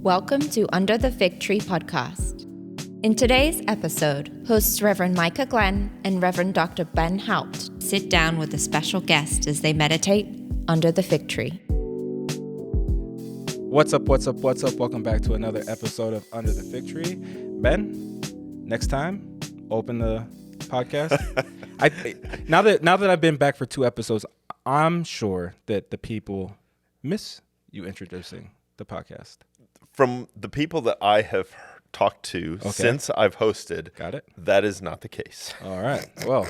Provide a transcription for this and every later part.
Welcome to Under the Fig Tree podcast. In today's episode, hosts Reverend Micah Glenn and Reverend Dr. Ben Haupt sit down with a special guest as they meditate under the fig tree. What's up? Welcome back to another episode of Under the Fig Tree. Ben, next time, open the podcast. Now that I've been back for 2 episodes, I'm sure that the people miss you introducing the podcast. From the people that I have talked to since I've hosted, Got it? That is not the case. All right. Well,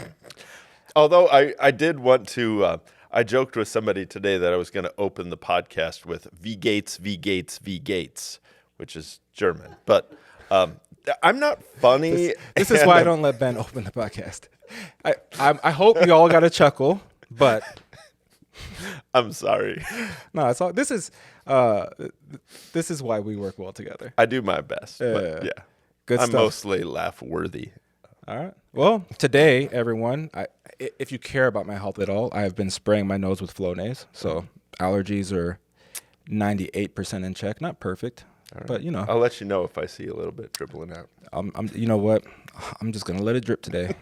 Although I did want to, I joked with somebody today that I was going to open the podcast with V Gates, which is German. But I'm not funny. this is why I don't let Ben open the podcast. I hope you all got a chuckle, but I'm sorry. no, it's all. This is why we work well together. I do my best. But yeah. Good I'm stuff. mostly laugh worthy. All right. Well, today, everyone, if you care about my health at all, I have been spraying my nose with Flonase. So allergies are 98% in check. Not perfect, but you know. I'll let you know if I see a little bit dribbling out. You know what? I'm just gonna let it drip today.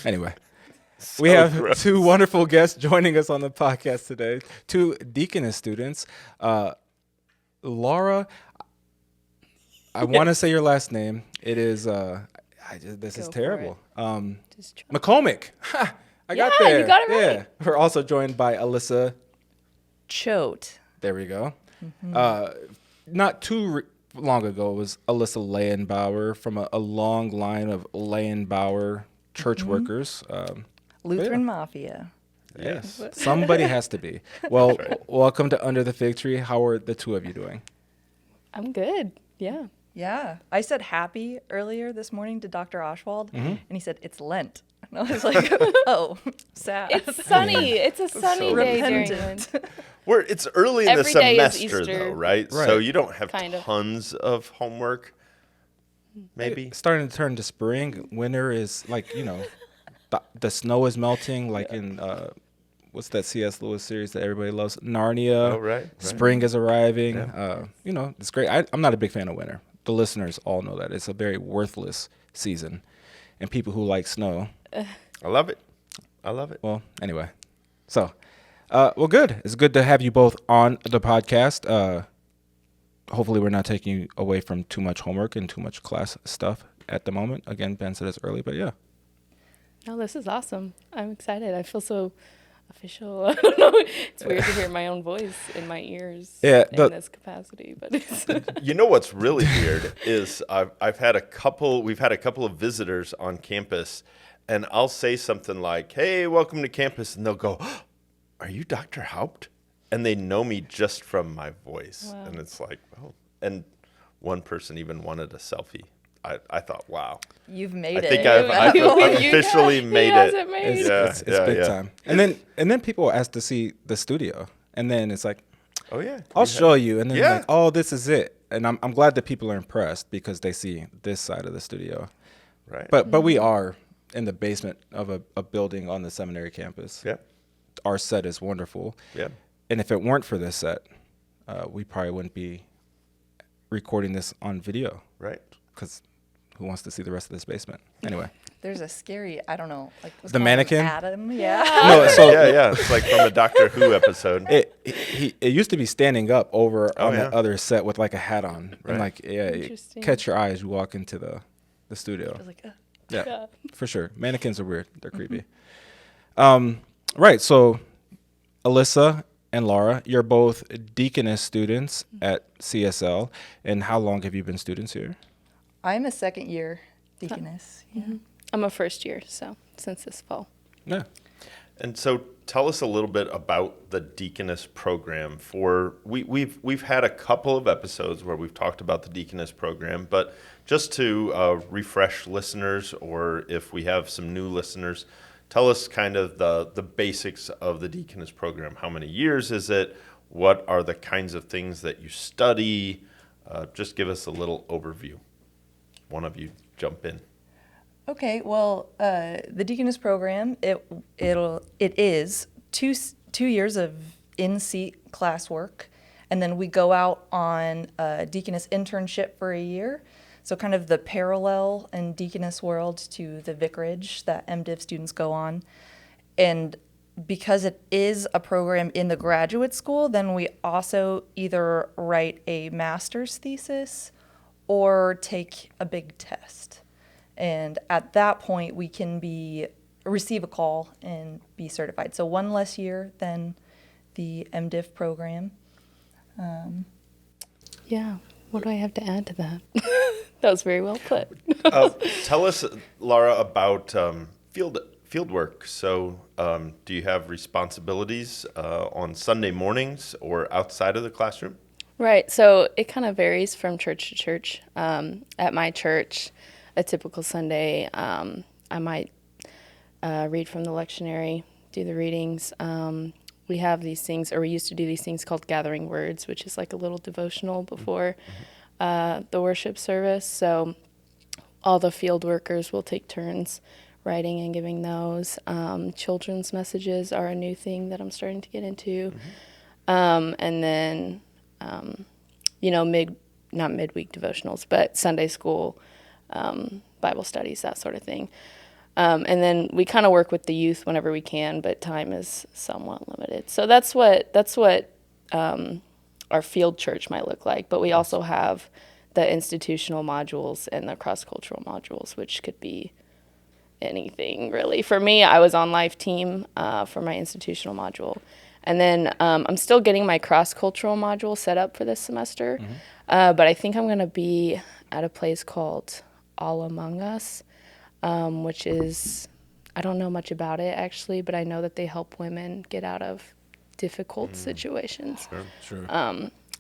Anyway, we have gross. 2 wonderful guests joining us on the podcast today. 2 Deaconess students. Lara, I want to say your last name. It is. This is terrible. McComack. I got there. You got it right. Yeah. We're also joined by Alyssa. Choate. There we go. Not too long ago, it was Alyssa Leyenbauer from a long line of Leyenbauer church workers. Lutheran Mafia. Yes. Somebody has to be. Well, welcome to Under the Fig Tree. How are the 2 of you doing? I'm good. Yeah. Yeah. I said happy earlier this morning to Dr. Oswald, and he said, it's Lent. And I was like, oh, sad. It's sunny. It's a sunny day during Repentant. Lent. It's early in Every the day is semester, Easter. though, right? Right. So you don't have Kind of. tons of homework, maybe? It's starting to turn to spring. Winter is like, the snow is melting like in, what's that C.S. Lewis series that everybody loves? Narnia. Oh, right. Spring is arriving. Yeah. It's great. I'm not a big fan of winter. The listeners all know that. It's a very worthless season. And people who like snow. I love it. Well, anyway. So, good. It's good to have you both on the podcast. Hopefully we're not taking you away from too much homework and too much class stuff at the moment. Again, Ben said it's early, but yeah. No, this is awesome. I'm excited. I feel so official. I don't know. It's weird to hear my own voice in my ears in this capacity, but it's You know what's really weird is we've had a couple of visitors on campus, and I'll say something like, "Hey, welcome to campus," and they'll go, oh, "Are you Dr. Haupt?" And they know me just from my voice, Wow. and it's like, oh. And one person even wanted a selfie. I thought, wow. You've made I it. think I've officially made it. It's big time. And then people will ask to see the studio, and then it's like, Oh yeah, I'll show you, and then Yeah. like, oh, this is it. And I'm glad that people are impressed because they see this side of the studio. Right. But we are in the basement of a building on the seminary campus. Yeah. Our set is wonderful. Yeah. And if it weren't for this set, we probably wouldn't be recording this on video, Right. because who wants to see the rest of this basement? Anyway. There's a scary, I don't know, like what's The called mannequin? Adam. Yeah. No, so Yeah. It's like from a Doctor Who episode. it used to be standing up over on yeah. the other set with like a hat on. Right. And like, yeah, Interesting. catch your eye as you walk into the studio. I was like, Yeah, for sure. Mannequins are weird. They're creepy. Right. So, Alyssa and Lara, you're both Deaconess students at CSL. And how long have you been students here? I'm a second year deaconess. Yeah. I'm a first year, so since this fall. Yeah. And so tell us a little bit about the Deaconess program. We've had a couple of episodes where we've talked about the Deaconess program, but just to refresh listeners, or if we have some new listeners, tell us kind of the basics of the Deaconess program. How many years is it? What are the kinds of things that you study? Just give us a little overview. One of you jump in. Okay, well, the Deaconess program, it is two years of in-seat classwork And then we go out on a deaconess internship for a year. So kind of the parallel in deaconess world to the vicarage that MDiv students go on. And because it is a program in the graduate school, then we also either write a master's thesis or take a big test. And at that point, we can receive a call and be certified. So one less year than the MDiv program. Yeah. What do I have to add to that? That was very well put. Tell us, Lara, about field work. So do you have responsibilities on Sunday mornings or outside of the classroom? Right. So it kind of varies from church to church. At my church, a typical Sunday, I might read from the lectionary, do the readings. We have these things, or we used to do these things called gathering words, which is like a little devotional before the worship service. So all the field workers will take turns writing and giving those. Children's messages are a new thing that I'm starting to get into. And then, not midweek devotionals, but Sunday school, Bible studies, that sort of thing. And then we kind of work with the youth whenever we can, but time is somewhat limited. So that's what our field church might look like. But we also have the institutional modules and the cross-cultural modules, which could be anything, really. For me, I was on life team for my institutional module. And then I'm still getting my cross-cultural module set up for this semester. But I think I'm going to be at a place called All Among Us, which is, I don't know much about it actually, but I know that they help women get out of difficult situations. Sure.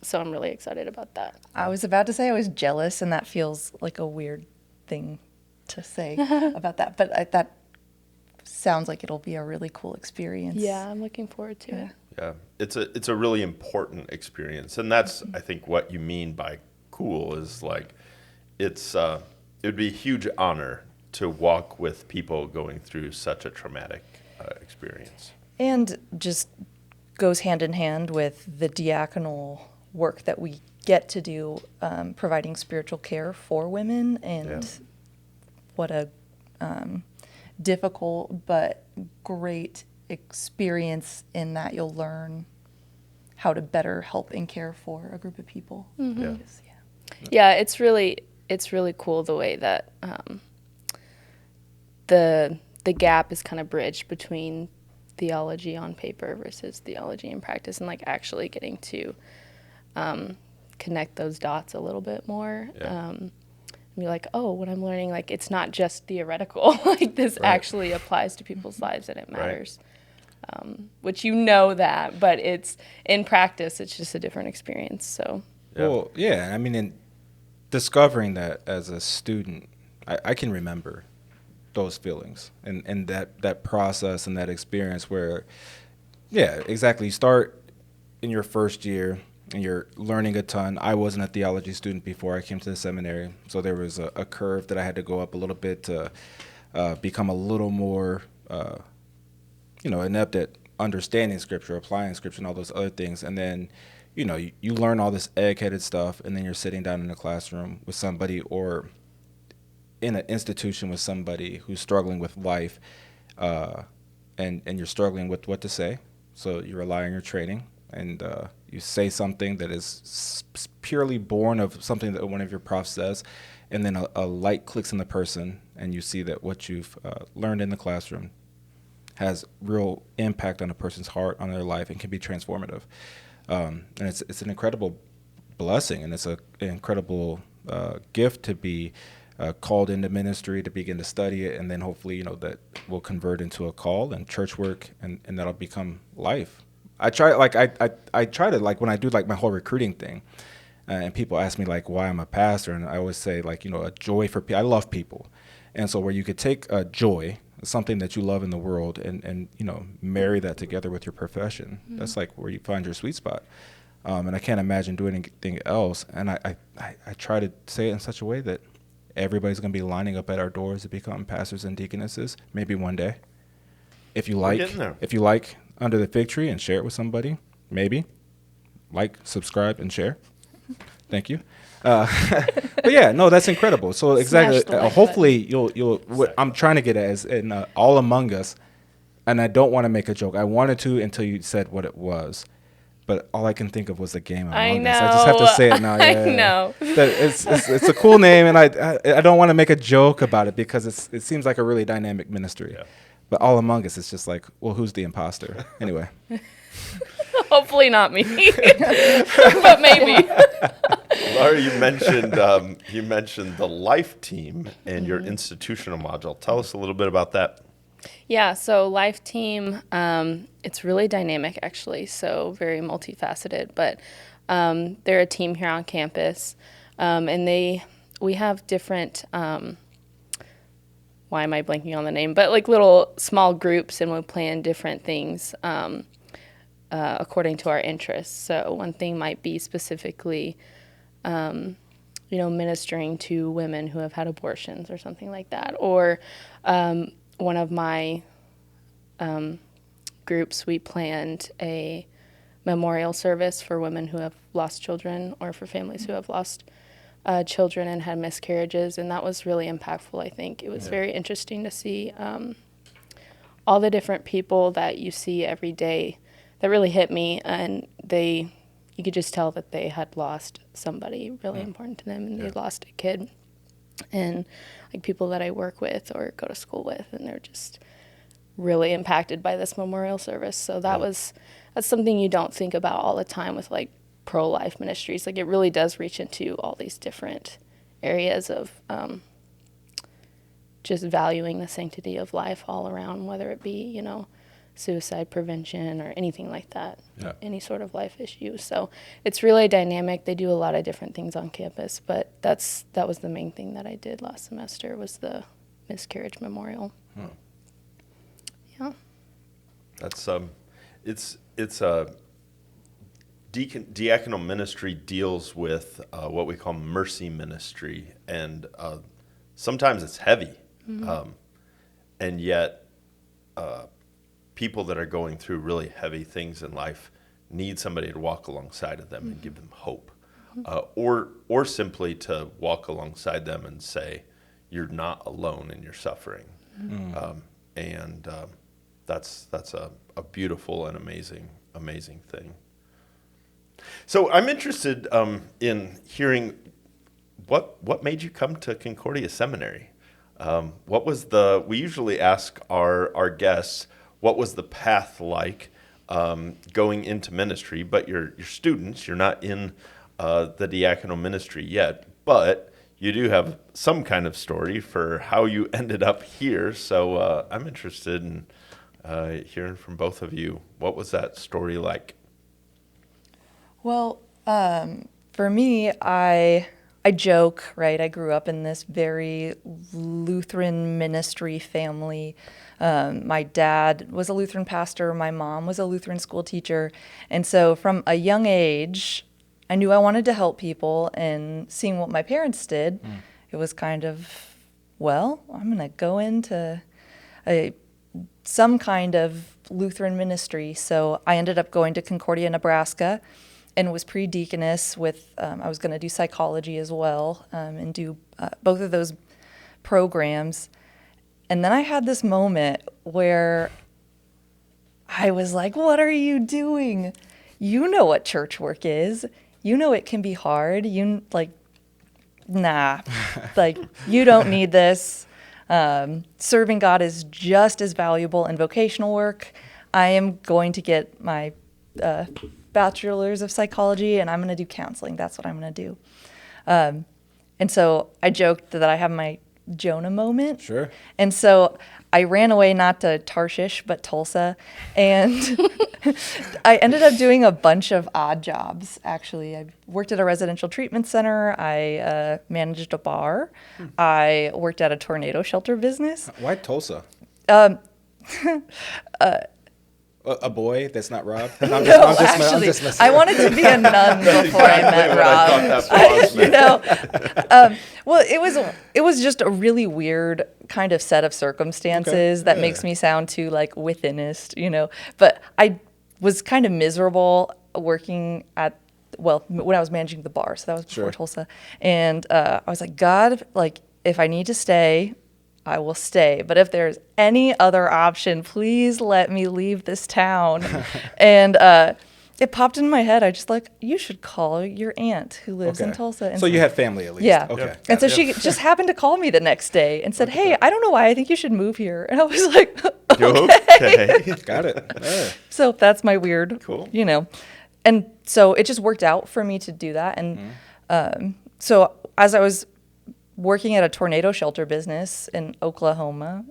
So I'm really excited about that. I was about to say I was jealous, and that feels like a weird thing to say about that. But that sounds like it'll be a really cool experience. Yeah, I'm looking forward to it. Yeah, it's a really important experience, and that's I think what you mean by cool is like it would be a huge honor to walk with people going through such a traumatic experience. And just goes hand in hand with the diaconal work that we get to do, providing spiritual care for women, and what a difficult but great experience in that you'll learn how to better help and care for a group of people. Yeah, it's really cool the way that the gap is kind of bridged between theology on paper versus theology in practice, and like actually getting to connect those dots a little bit more. And be like, oh, what I'm learning, like it's not just theoretical. Like this actually applies to people's lives and it matters. Which that, but it's in practice, it's just a different experience. So. Well, yeah, I mean, in discovering that as a student, I can remember those feelings and that process and that experience where, yeah, exactly. You start in your first year and you're learning a ton. I wasn't a theology student before I came to the seminary, so there was a curve that I had to go up a little bit to become a little more, inept at understanding Scripture, applying Scripture, and all those other things. And then, you learn all this egg-headed stuff, and then you're sitting down in a classroom with somebody or in an institution with somebody who's struggling with life, and you're struggling with what to say. So you rely on your training, and you say something that is purely born of something that one of your profs says, and then a light clicks in the person, and you see that what you've learned in the classroom has real impact on a person's heart, on their life, and can be transformative. And it's an incredible blessing, and it's an incredible gift to be called into ministry, to begin to study it, and then hopefully, that will convert into a call and church work, and that'll become life. I try to when I do my whole recruiting thing, and people ask me why I'm a pastor, and I always say a joy for people. I love people, and so where you could take a joy, something that you love in the world, and marry that together with your profession. Mm-hmm. That's where you find your sweet spot. And I can't imagine doing anything else. And I try to say it in such a way that everybody's going to be lining up at our doors to become pastors and deaconesses, maybe one day. If you like Under the Fig Tree and share it with somebody, maybe. like, subscribe, and share. Thank you. But yeah, no, that's incredible. So exactly, hopefully you'll. What I'm trying to get at is in All Among Us, and I don't want to make a joke. I wanted to until you said what it was, but all I can think of was the game Among Us. I just have to say it now. Yeah, I know. It's a cool name, and I don't want to make a joke about it because it seems like a really dynamic ministry. Yeah. But All Among Us is just like, well, who's the imposter? Anyway. Hopefully not me, but maybe. Lara, you mentioned the Life team and your institutional module. Tell us a little bit about that. Yeah, so Life team, it's really dynamic actually, so very multifaceted. But they're a team here on campus, and we have different. Why am I blanking on the name? But like little small groups, and we plan different things. According to our interests. So one thing might be specifically, ministering to women who have had abortions or something like that. Or one of my groups, we planned a memorial service for women who have lost children or for families who have lost children and had miscarriages. And that was really impactful, I think. It was very interesting to see all the different people that you see every day. That really hit me, and you could just tell that they had lost somebody really important to them, and they lost a kid, and like people that I work with or go to school with, and they're just really impacted by this memorial service. So that's something you don't think about all the time with like pro-life ministries. Like it really does reach into all these different areas of just valuing the sanctity of life all around, whether it be, suicide prevention or anything like that, any sort of life issue. So it's really dynamic. They do a lot of different things on campus, but that was the main thing that I did last semester was the miscarriage memorial. Yeah. That's it's a diaconal ministry deals with what we call mercy ministry, and sometimes it's heavy, and yet people that are going through really heavy things in life need somebody to walk alongside of them and give them hope, or simply to walk alongside them and say, you're not alone in your suffering. And that's a beautiful and amazing thing. So I'm interested in hearing what made you come to Concordia Seminary. We usually ask our guests, what was the path like going into ministry? But you're students, you're not in the diaconal ministry yet, but you do have some kind of story for how you ended up here. So I'm interested in hearing from both of you. What was that story like? Well, for me, I joke, right? I grew up in this very Lutheran ministry family. My dad was a Lutheran pastor. My mom was a Lutheran school teacher. And so from a young age, I knew I wanted to help people, and seeing what my parents did, it was kind of, well, I'm going to go into some kind of Lutheran ministry. So I ended up going to Concordia, Nebraska, and was pre-deaconess with, I was going to do psychology as well, and do both of those programs. And then I had this moment where I was like, what are you doing? You know what church work is. You know it can be hard. Nah, you don't need this. Serving God is just as valuable in vocational work. I am going to get my bachelor's of psychology, and I'm going to do counseling. That's what I'm going to do. And so I joked that I have my Jonah moment. Sure. And so I ran away, not to Tarshish, but Tulsa. And I ended up doing a bunch of odd jobs, actually. I worked at a residential treatment center. I managed a bar. I worked at a tornado shelter business. Why Tulsa? A boy that's not Rob? I'm just messing. I wanted to be a nun before I met Rob. Well, it was just a really weird kind of set of circumstances that makes me sound too like withinist, But I was kind of miserable working at, well, when I was managing the bar, so that was before Sure. Tulsa. And I was like, God, like, if I need to stay, I will stay. But if there's any other option, please let me leave this town. And it popped in my head. I just like, you should call your aunt who lives in Okay. Tulsa. And So you had family at least. yeah. Okay. And so she just happened to call me the next day and said, hey, I don't know why I think you should move here. And I was like, Okay. Got it. Yeah. so that's my weird, Cool. you know. And so it just worked out for me to do that. And so as I was working at a tornado shelter business in Oklahoma,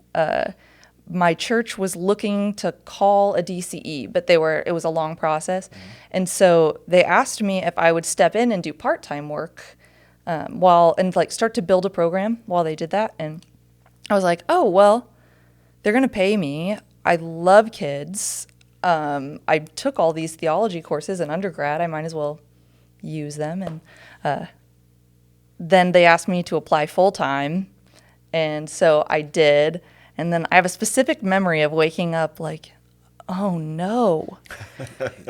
my church was looking to call a DCE, but it was a long process. And so they asked me if I would step in and do part-time work start to build a program while they did that. And I was like, oh, well, they're going to pay me. I love kids. I took all these theology courses in undergrad. I might as well use them. And then they asked me to apply full-time. And so I did. And then I have a specific memory of waking up like, oh no,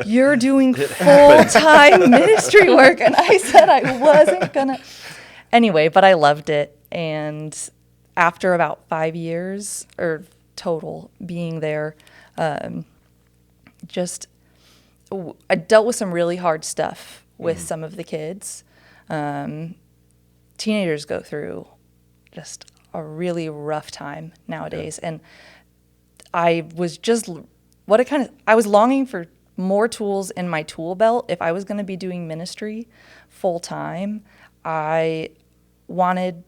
you're doing full-time ministry work. And I said I wasn't gonna. Anyway, but I loved it. And after about 5 years or total being there, I dealt with some really hard stuff with some of the kids. Teenagers go through just a really rough time nowadays. And I was I was longing for more tools in my tool belt. If I was going to be doing ministry full time, I wanted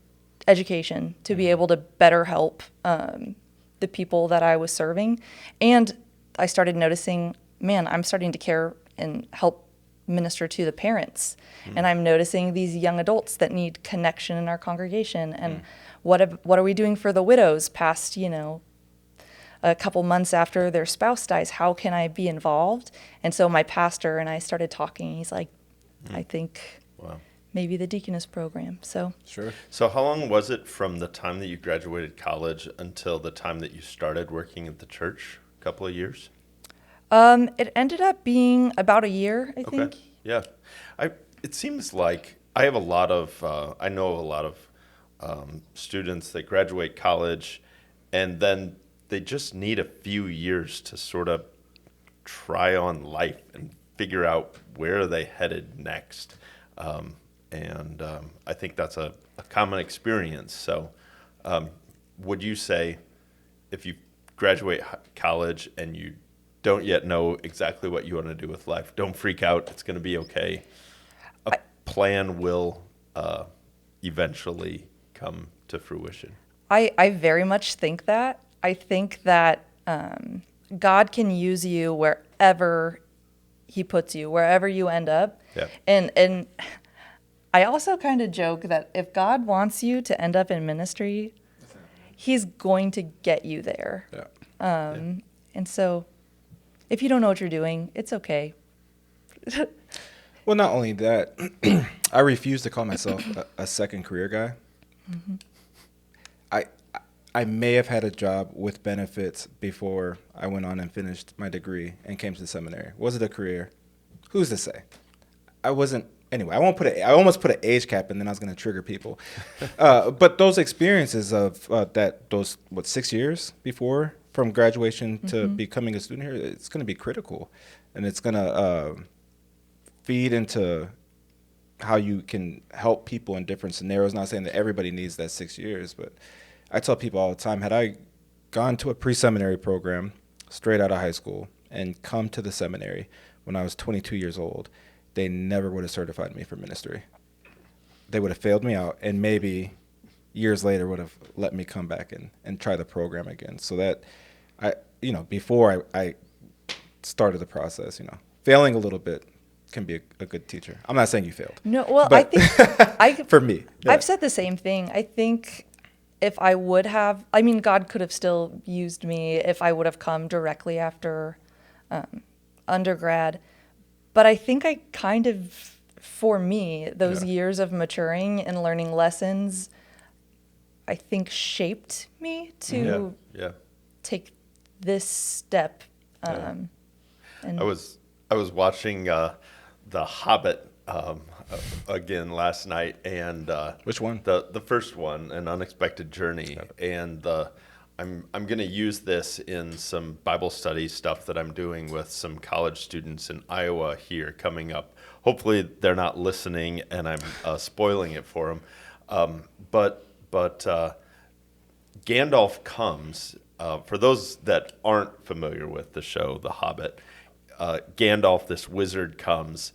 education to be able to better help the people that I was serving. And I started noticing, man, I'm starting to care and help minister to the parents. And I'm noticing these young adults that need connection in our congregation. And what are we doing for the widows past, a couple months after their spouse dies? How can I be involved? And so my pastor and I started talking. He's like, I think maybe the Deaconess program. So Sure. So how long was it from the time that you graduated college until the time that you started working at the church? A couple of years? it ended up being about a year, I think. Yeah. It seems like I have a lot of, I know a lot of students that graduate college and then they just need a few years to sort of try on life and figure out where are they headed next. I think that's a common experience. So would you say if you graduate college and you don't yet know exactly what you want to do with life, don't freak out. It's going to be okay. A plan will eventually come to fruition. I very much think that. I think that God can use you wherever he puts you, wherever you end up. Yeah. And I also kind of joke that if God wants you to end up in ministry, he's going to get you there. Yeah. And so if you don't know what you're doing, it's okay. Well, not only that, I refuse to call myself a second career guy. Mm-hmm. I may have had a job with benefits before I went on and finished my degree and came to the seminary. Was it a career? Who's to say? I wasn't. Anyway, I almost put an age cap, and then I was going to trigger people. But those experiences of 6 years before from graduation to becoming a student here, it's going to be critical, and it's going to feed into how you can help people in different scenarios. Not saying that everybody needs that 6 years, but I tell people all the time, had I gone to a pre-seminary program straight out of high school and come to the seminary when I was 22 years old, they never would have certified me for ministry. They would have failed me out, and maybe years later would have let me come back and try the program again. So that before I started the process, failing a little bit can be a good teacher. I'm not saying you failed. No, well, but I think for me, yeah. I've said the same thing. I think if I would have, God could have still used me if I would have come directly after undergrad. But I think I kind of, for me, those years of maturing and learning lessons, I think shaped me to take this step. I was I was watching The Hobbit again last night, and Which one? The first one, An Unexpected Journey, and I'm going to use this in some Bible study stuff that I'm doing with some college students in Iowa here coming up. Hopefully they're not listening, and I'm spoiling it for them. But Gandalf comes. For those that aren't familiar with the show The Hobbit, Gandalf, this wizard, comes,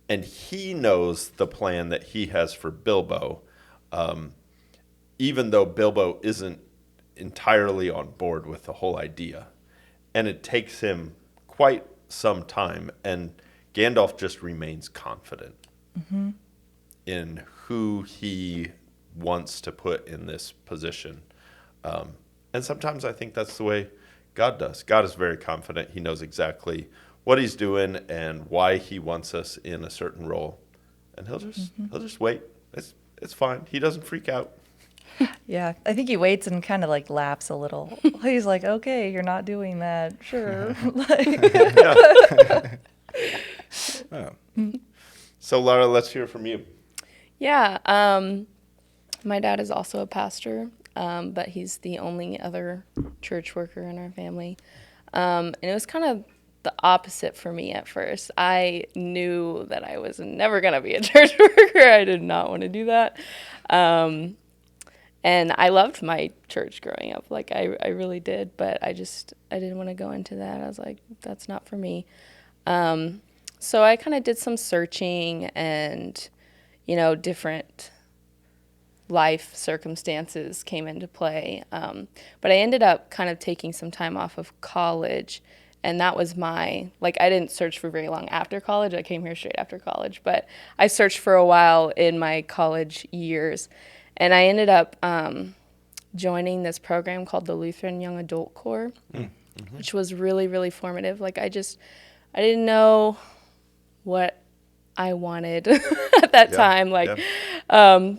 and he knows the plan that he has for Bilbo, even though Bilbo isn't entirely on board with the whole idea. And it takes him quite some time, and Gandalf just remains confident in who he wants to put in this position. And sometimes I think that's the way God does. God is very confident. He knows exactly what he's doing and why he wants us in a certain role. And he'll just wait. It's fine. He doesn't freak out. Yeah, I think he waits and kind of like laughs a little. He's like, okay, you're not doing that. Sure. So, Lara, let's hear from you. Yeah, my dad is also a pastor, but he's the only other church worker in our family. And it was kind of the opposite for me at first. I knew that I was never going to be a church worker. I did not want to do that. And I loved my church growing up. Like, I really did, but I didn't want to go into that. I was like, that's not for me. So I kind of did some searching and, different life circumstances came into play. But I ended up kind of taking some time off of college, and that was I didn't search for very long after college. I came here straight after college, but I searched for a while in my college years, and I ended up joining this program called the Lutheran Young Adult Corps, which was really, really formative. Like, I didn't know what I wanted at that time.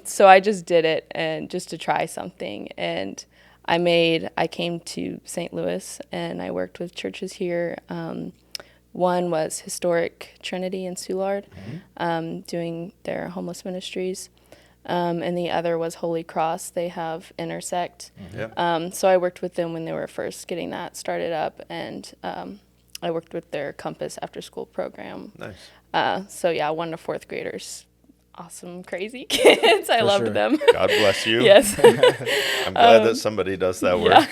So I just did it, and just to try something. And I came to St. Louis, and I worked with churches here. One was Historic Trinity in Soulard, doing their homeless ministries. And the other was Holy Cross. They have Intersect. So I worked with them when they were first getting that started up, and I worked with their Compass after-school program. Nice. So yeah, 1 to 4th graders, awesome, crazy kids. I loved them. God bless you. Yes. I'm glad that somebody does that work. Yeah.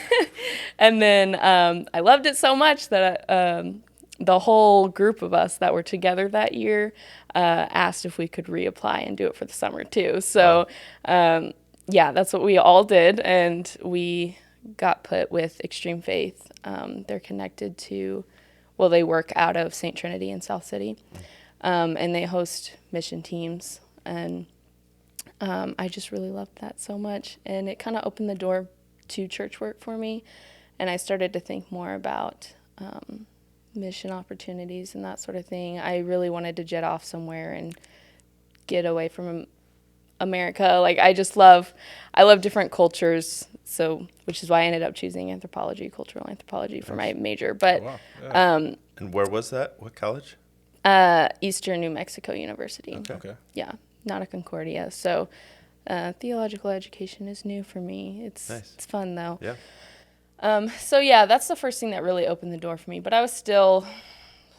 And then I loved it so much that the whole group of us that were together that year asked if we could reapply and do it for the summer too. So that's what we all did, and we got put with Extreme Faith. They're connected to, they work out of St. Trinity in South City, and they host mission teams. And I just really loved that so much, and it kind of opened the door to church work for me, and I started to think more about mission opportunities and that sort of thing. I really wanted to jet off somewhere and get away from America. Like, I love different cultures, which is why I ended up choosing cultural anthropology for my major. But and where was that? What college? Eastern New Mexico University. Okay. Yeah, not a Concordia. So theological education is new for me. It's nice. It's fun though. Yeah. So yeah, that's the first thing that really opened the door for me. But I was still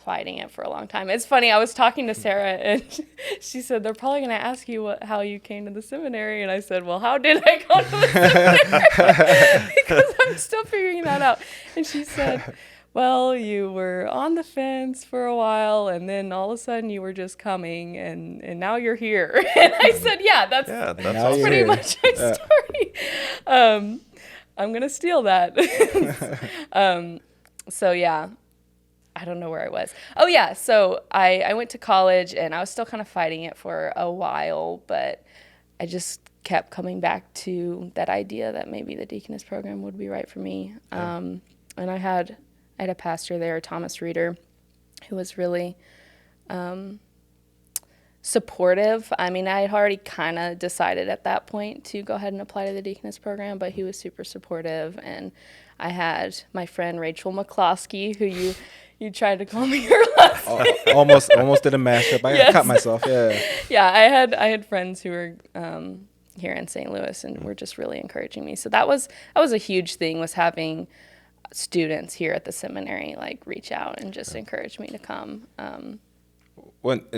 fighting it for a long time. It's funny, I was talking to Sarah, and she said, they're probably going to ask you how you came to the seminary. And I said, well, how did I go to the seminary? Because I'm still figuring that out. And she said, well, you were on the fence for a while, and then all of a sudden you were just coming, and now you're here. And I said, that's awesome. pretty much my story. I'm going to steal that. So yeah, I don't know where I was. Oh yeah, so I went to college, and I was still kind of fighting it for a while, but I just kept coming back to that idea that maybe the Deaconess program would be right for me. And I had a pastor there, Thomas Reeder, who was really supportive. I mean, I had already kind of decided at that point to go ahead and apply to the Deaconess program, but he was super supportive. And I had my friend Rachel McCloskey, who you tried to call me her last name. Almost did a mashup. I caught myself. Yeah. Yeah, I had friends who were here in St. Louis and were just really encouraging me. So that was a huge thing, was having students here at the seminary like reach out and just encourage me to come. And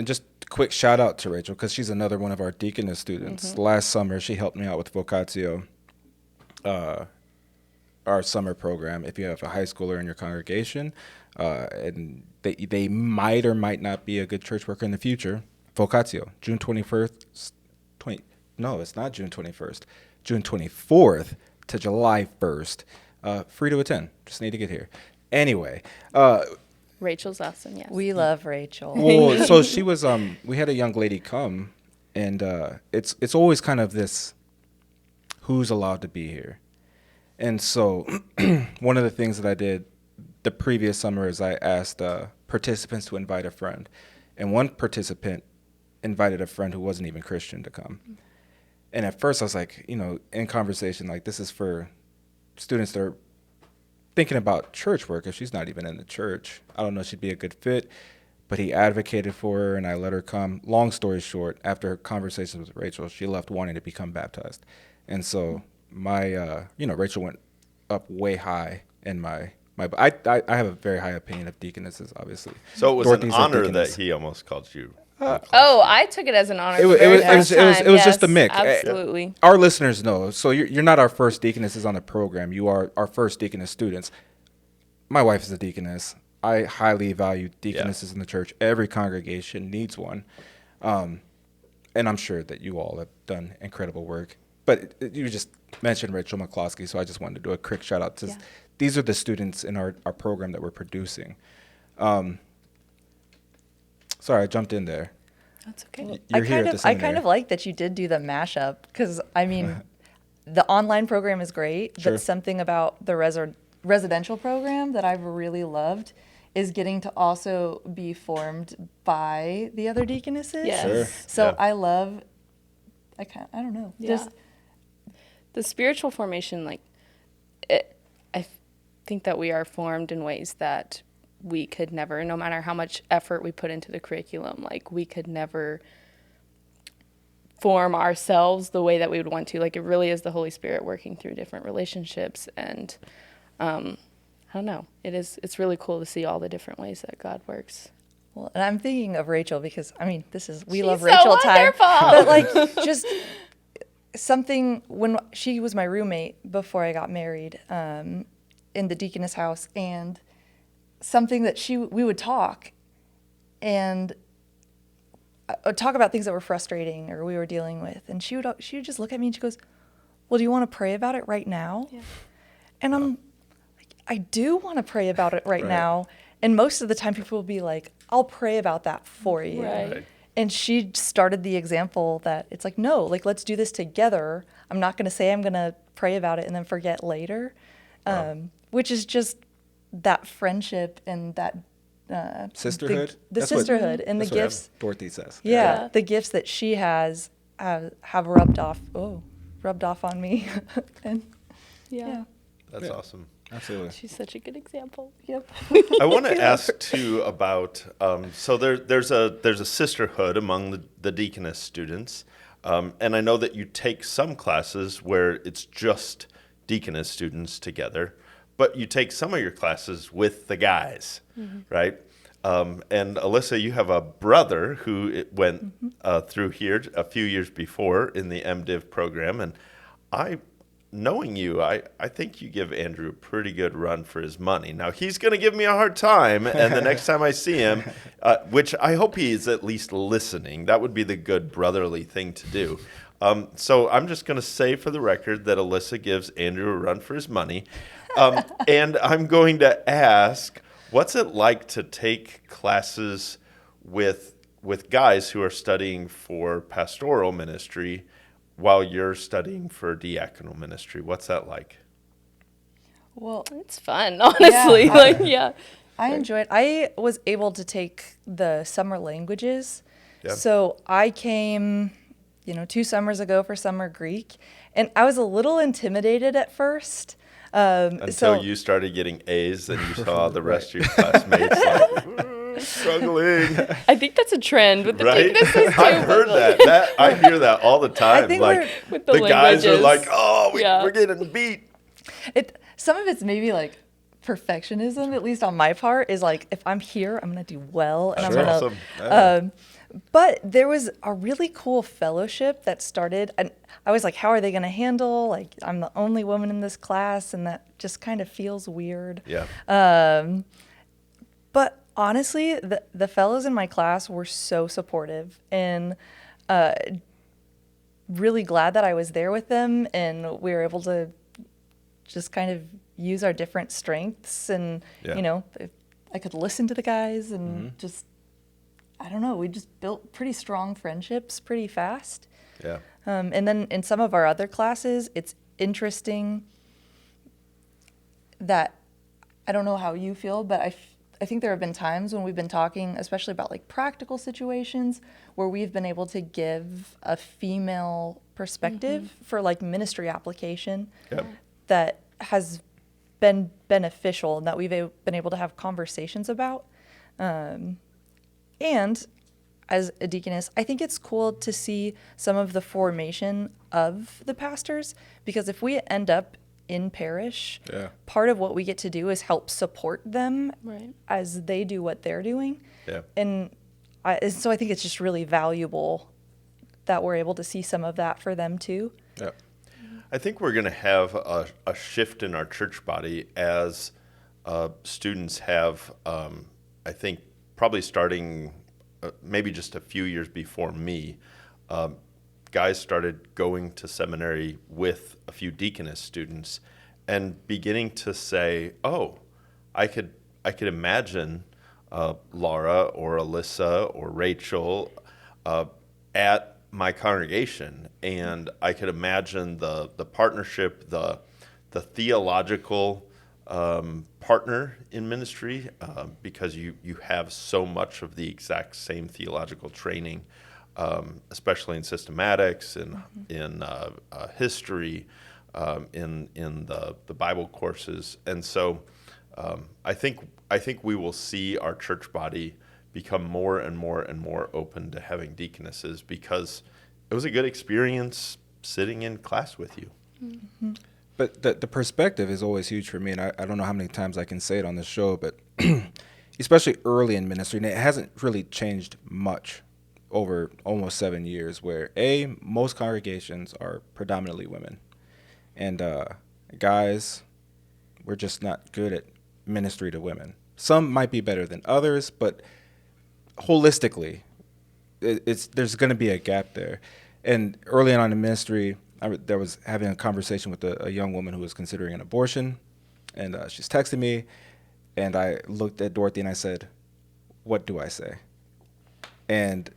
just a quick shout out to Rachel, because she's another one of our Deaconess students. Mm-hmm. Last summer, she helped me out with Vocatio, our summer program. If you have a high schooler in your congregation, and they might or might not be a good church worker in the future, Vocatio, June 21st, no, it's not June 21st, June 24th to July 1st, free to attend. Just need to get here. Anyway, Rachel's awesome, yes. We love Rachel. well, so she was, we had a young lady come, and it's always kind of this, who's allowed to be here? And so one of the things that I did the previous summer is I asked participants to invite a friend. And one participant invited a friend who wasn't even Christian to come. And at first I was like, in conversation, like, this is for students that are thinking about church work. If she's not even in the church, I don't know if she'd be a good fit. But he advocated for her, and I let her come. Long story short, after her conversations with Rachel, she left wanting to become baptized. And so my, Rachel went up way high in my I have a very high opinion of deaconesses, obviously. So it was Dorothy's an a honor deaconess. that he almost called you. I took it as an honor. It was just a mix. Absolutely. Our listeners know. So you're not our first deaconesses on the program. You are our first deaconess students. My wife is a deaconess. I highly value deaconesses in the church. Every congregation needs one. And I'm sure that you all have done incredible work. But you just mentioned Rachel McCloskey, so I just wanted to do a quick shout out to these are the students in our program that we're producing. Sorry, I jumped in there. That's okay. You're here at the I seminary. kind of like that you did do the mashup, because I mean, the online program is great, Sure. but something about the residential program that I've really loved is getting to also be formed by the other deaconesses. Yes. Sure. So Yeah. I don't know. Yeah. Just The spiritual formation, I think that we are formed in ways that we could never, no matter how much effort we put into the curriculum, we could never form ourselves the way that we would want to. It really is the Holy Spirit working through different relationships. And I don't know. It's really cool to see all the different ways that God works. Well, and I'm thinking of Rachel, because I mean, we She's love so Rachel time. wonderful. But just something, when she was my roommate before I got married, in the deaconess house, and something that we would talk and talk about things that were frustrating or we were dealing with, and she would just look at me and she goes, "Well, do you want to pray about it right now?" Yeah. And I'm like, I do want to pray about it right now. And most of the time people will be like, "I'll pray about that for you." Right. And she started the example that it's like, no, let's do this together. I'm not going to say I'm going to pray about it and then forget later, which is just that friendship and that Sisterhood? the That's what- sisterhood and the That's what gifts. Dorothy says. Yeah, the gifts that she has have rubbed off on me. And Yeah. That's awesome. Absolutely. She's such a good example. yep. I want to ask too about so there's a sisterhood among the deaconess students, and I know that you take some classes where it's just deaconess students together, but you take some of your classes with the guys, right? And Alyssa, you have a brother who went through here a few years before in the MDiv program, and knowing you, I think you give Andrew a pretty good run for his money. Now, he's going to give me a hard time, and the next time I see him, which I hope he is at least listening, that would be the good brotherly thing to do. So I'm just going to say for the record that Alyssa gives Andrew a run for his money. And I'm going to ask, what's it like to take classes with guys who are studying for pastoral ministry while you're studying for diaconal ministry? What's that like? Well, It's fun, honestly. Yeah. I enjoyed. I was able to take the summer languages Yeah. So I came, 2 summers ago for summer Greek, and I was a little intimidated at first. Until you started getting A's and you saw the rest of your classmates like, struggling. I think that's a trend with the Right? Deaconesses too. I've heard that. I hear that all the time. I think Like with the the guys are languages. like, oh, Yeah. we're getting beat. Some of it's maybe like perfectionism, at least on my part, is like, if I'm here, I'm going to do well. And That's I'm awesome. going Yeah. to, but there was a really cool fellowship that started, and I was like, how are they going to handle, like, I'm the only woman in this class, and that just kind of feels weird. Yeah. But honestly, the fellows in my class were so supportive, and really glad that I was there with them, and we were able to just kind of use our different strengths, and if I could listen to the guys, and just, I don't know, we just built pretty strong friendships pretty fast. Yeah. And then in some of our other classes, it's interesting that, I don't know how you feel, but I think there have been times when we've been talking, especially about like practical situations, where we've been able to give a female perspective for like ministry application Yep. that has been beneficial, and that we've been able to have conversations about. And as a deaconess, I think it's cool to see some of the formation of the pastors, because if we end up in parish, Yeah. part of what we get to do is help support them Right. as they do what they're doing. Yeah. And so I think it's just really valuable that we're able to see some of that for them too. Yeah. I think we're going to have a shift in our church body as students have, I think, probably starting maybe just a few years before me, guys started going to seminary with a few deaconess students and beginning to say, oh, I could imagine Lara or Alyssa or Rachel at my congregation, and I could imagine the partnership, the theological partner in ministry, because you have so much of the exact same theological training, especially in systematics and in history, in the Bible courses, and so I think we will see our church body become more and more and more open to having deaconesses, because it was a good experience sitting in class with you. Mm-hmm. But the perspective is always huge for me, and I don't know how many times I can say it on this show, but especially early in ministry, and it hasn't really changed much over almost 7 years, where most congregations are predominantly women, and guys, we're just not good at ministry to women. Some might be better than others, but holistically, there's going to be a gap there. And early on in ministry, I was having a conversation with a young woman who was considering an abortion, and she's texting me, and I looked at Dorothy and I said, "What do I say?" And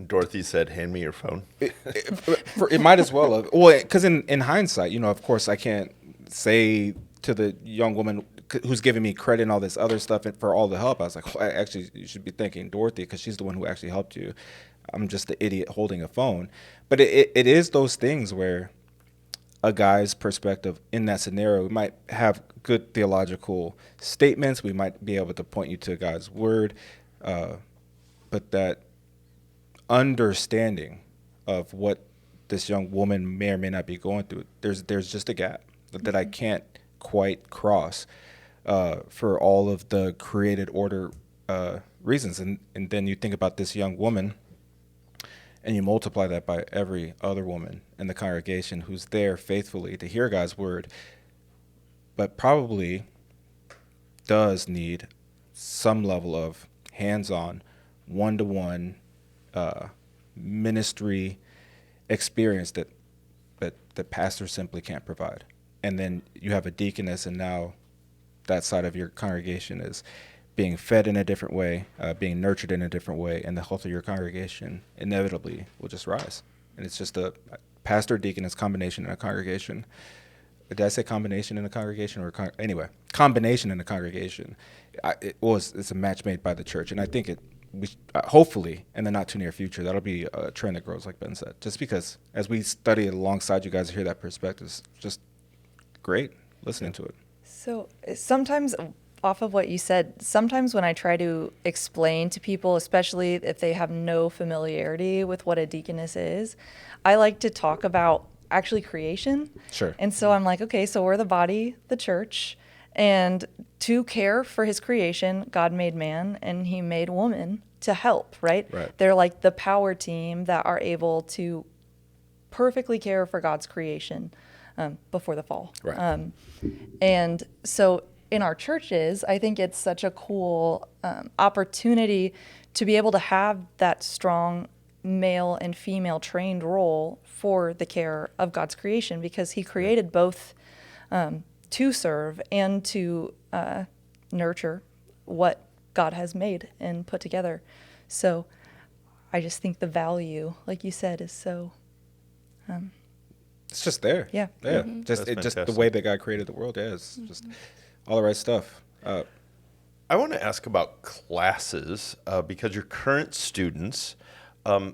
Dorothy said, "Hand me your phone." it might as well have. Well, because in hindsight, of course, I can't say to the young woman who's giving me credit and all this other stuff and for all the help. I was like, well, actually, you should be thanking Dorothy, because she's the one who actually helped you. I'm just the idiot holding a phone. But it is those things where a guy's perspective in that scenario, we might have good theological statements. We might be able to point you to God's word. But that understanding of what this young woman may or may not be going through, there's just a gap that I can't quite cross for all of the created order reasons. And then you think about this young woman, and you multiply that by every other woman in the congregation who's there faithfully to hear God's word, but probably does need some level of hands-on, one-to-one ministry experience that the pastor simply can't provide. And then you have a deaconess, and now that side of your congregation is being fed in a different way, being nurtured in a different way, and the health of your congregation inevitably will just rise. And it's just a pastor-deaconess combination in a congregation. Did I say combination in a congregation? Anyway, combination in a congregation. It's a match made by the church, and I think hopefully in the not too near future, that'll be a trend that grows, like Ben said. Just because as we study it alongside you guys, hear that perspective is just great listening to it. So sometimes, off of what you said, sometimes when I try to explain to people, especially if they have no familiarity with what a deaconess is, I like to talk about actually creation. Sure. And so I'm like, okay, so we're the body, the church, and to care for his creation, God made man and he made woman to help, right? Right. They're like the power team that are able to perfectly care for God's creation before the fall. Right. And so in our churches, I think it's such a cool opportunity to be able to have that strong male and female trained role for the care of God's creation, because he created both to serve and to nurture what God has made and put together. So I just think the value, like you said, is so... it's just there. Yeah. Yeah. That's Just the fantastic. way that God created the world. Yeah, it's just all the right stuff. I want to ask about classes because your current students.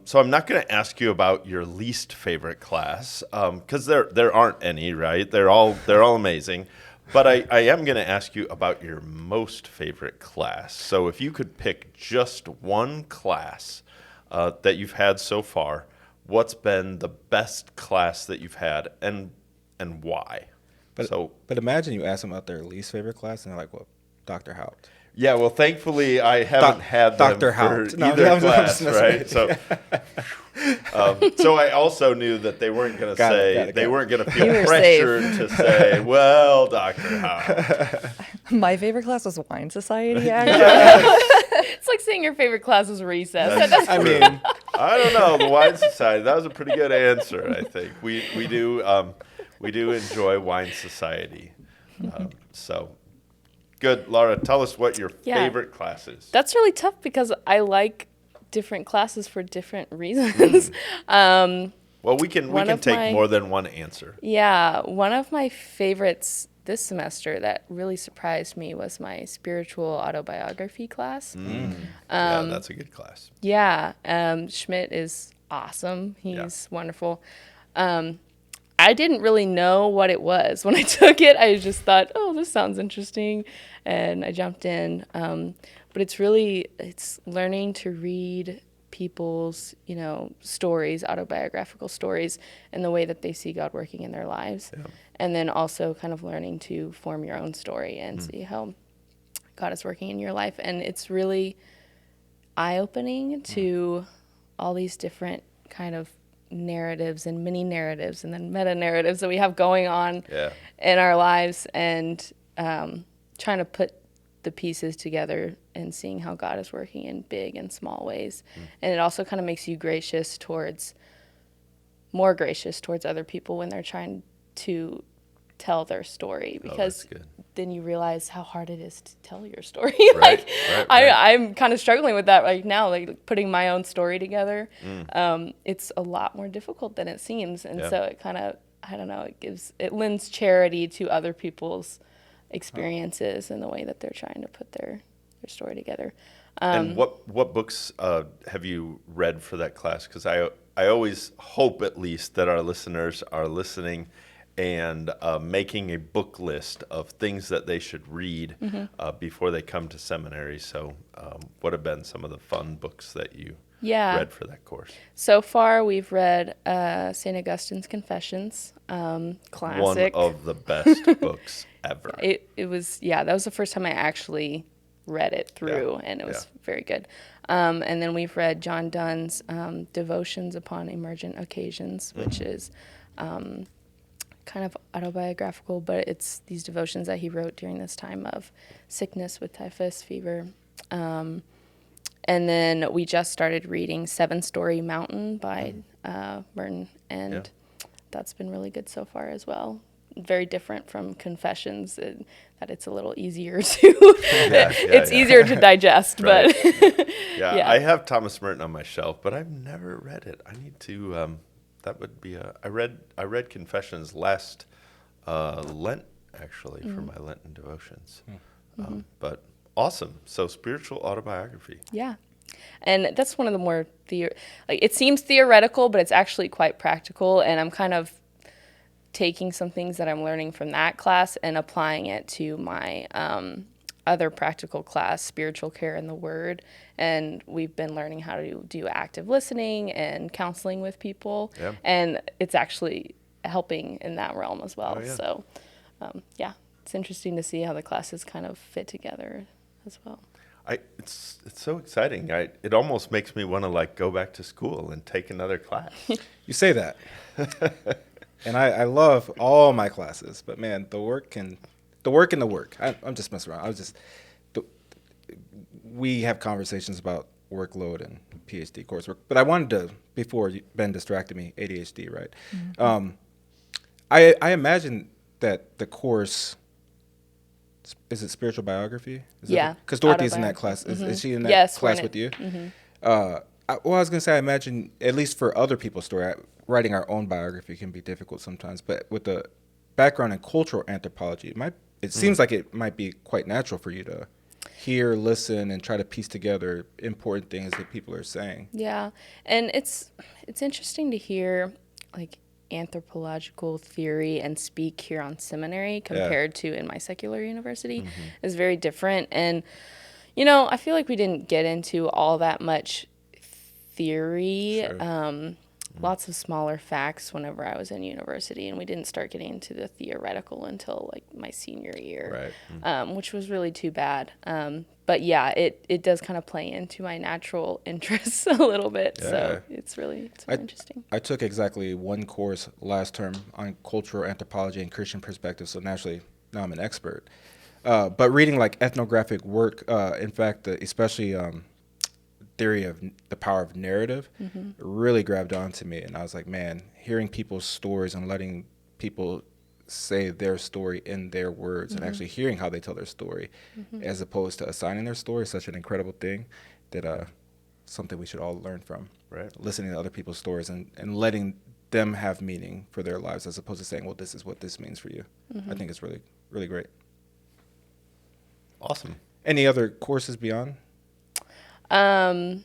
So I'm not going to ask you about your least favorite class because there aren't any, right? They're all amazing. But I am going to ask you about your most favorite class. So if you could pick just one class that you've had so far, what's been the best class that you've had, and why? But imagine you ask them about their least favorite class, and they're like, "Well, Dr. Haupt." Yeah, well, thankfully I haven't had them Dr. for Haupt. No, either I'm class, just right? So, so I also knew that they weren't going to say they weren't going to feel You were pressured to say, "Well, Dr. Haupt." My favorite class was Wine Society, actually. It's like saying your favorite class was recess. I mean, I don't know, the Wine Society. That was a pretty good answer, I think. We do enjoy Wine Society. So. Good. Lara, tell us what your favorite class is. That's really tough because I like different classes for different reasons. Well, we can take more than one answer. Yeah, one of my favorites this semester that really surprised me was my spiritual autobiography class. Yeah, that's a good class. Yeah, Schmidt is awesome. He's wonderful. I didn't really know what it was when I took it. I just thought, oh, this sounds interesting, and I jumped in. But it's learning to read people's, stories, autobiographical stories, and the way that they see God working in their lives. Yeah. And then also kind of learning to form your own story and see how God is working in your life. And it's really eye-opening to all these different kind of narratives and mini narratives and then meta narratives that we have going on in our lives, and trying to put the pieces together and seeing how God is working in big and small ways. And it also kind of makes you more gracious towards other people when they're trying to tell their story, because then you realize how hard it is to tell your story. Right. I'm kind of struggling with that right now, like putting my own story together. It's a lot more difficult than it seems. And so it kind of, I don't know, it lends charity to other people's experiences and the way that they're trying to put their story together. And what books have you read for that class? Because I always hope at least that our listeners are listening and making a book list of things that they should read before they come to seminary. So what have been some of the fun books that you read for that course? So far, we've read St. Augustine's Confessions, classic. One of the best books ever. It was, that was the first time I actually read it through, and it was very good. And then we've read John Donne's Devotions Upon Emergent Occasions, which is kind of autobiographical, but it's these devotions that he wrote during this time of sickness with typhus fever. And then we just started reading Seven Story Mountain by Merton, and that's been really good so far as well. Very different from Confessions, that it's a little easier to easier to digest. Right. But I have Thomas Merton on my shelf, but I've never read it. I need to. That would be I read Confessions last Lent, actually, for my Lenten devotions. But awesome. So spiritual autobiography. Yeah. And that's one of the more, it seems theoretical, but it's actually quite practical. And I'm kind of taking some things that I'm learning from that class and applying it to my other practical class, Spiritual Care in the Word. And we've been learning how to do active listening and counseling with people. Yeah. And it's actually helping in that realm as well. Oh, yeah. So, it's interesting to see how the classes kind of fit together as well. It's so exciting. It almost makes me want to like go back to school and take another class. You say that. And I love all my classes, but man, the work and the work. I'm just messing around. We have conversations about workload and PhD coursework, but I wanted to, before Ben distracted me, ADHD, right? Mm-hmm. I imagine that the course, is it spiritual biography? Yeah. Because Dorothy's in that class. Mm-hmm. Is she in that class with you? Mm-hmm. I was going to say, I imagine, at least for other people's story, writing our own biography can be difficult sometimes, but with the background in cultural anthropology, it seems like it might be quite natural for you to hear, listen, and try to piece together important things that people are saying. Yeah, and it's interesting to hear like anthropological theory and speak here on Seminary compared to in my secular university is very different. And, I feel like we didn't get into all that much theory. Sure. Lots of smaller facts whenever I was in university, and we didn't start getting into the theoretical until like my senior year, right. Which was really too bad. But yeah, it does kind of play into my natural interests a little bit, so it's really interesting. I took exactly one course last term on cultural anthropology and Christian perspective, so naturally now I'm an expert. But reading like ethnographic work, in fact, especially theory of the power of narrative really grabbed onto me, and I was like, man, hearing people's stories and letting people say their story in their words and actually hearing how they tell their story as opposed to assigning their story is such an incredible thing that something we should all learn from. Right. Listening to other people's stories and letting them have meaning for their lives as opposed to saying, well, this is what this means for you. I think it's really, really great. Awesome. Any other courses beyond? What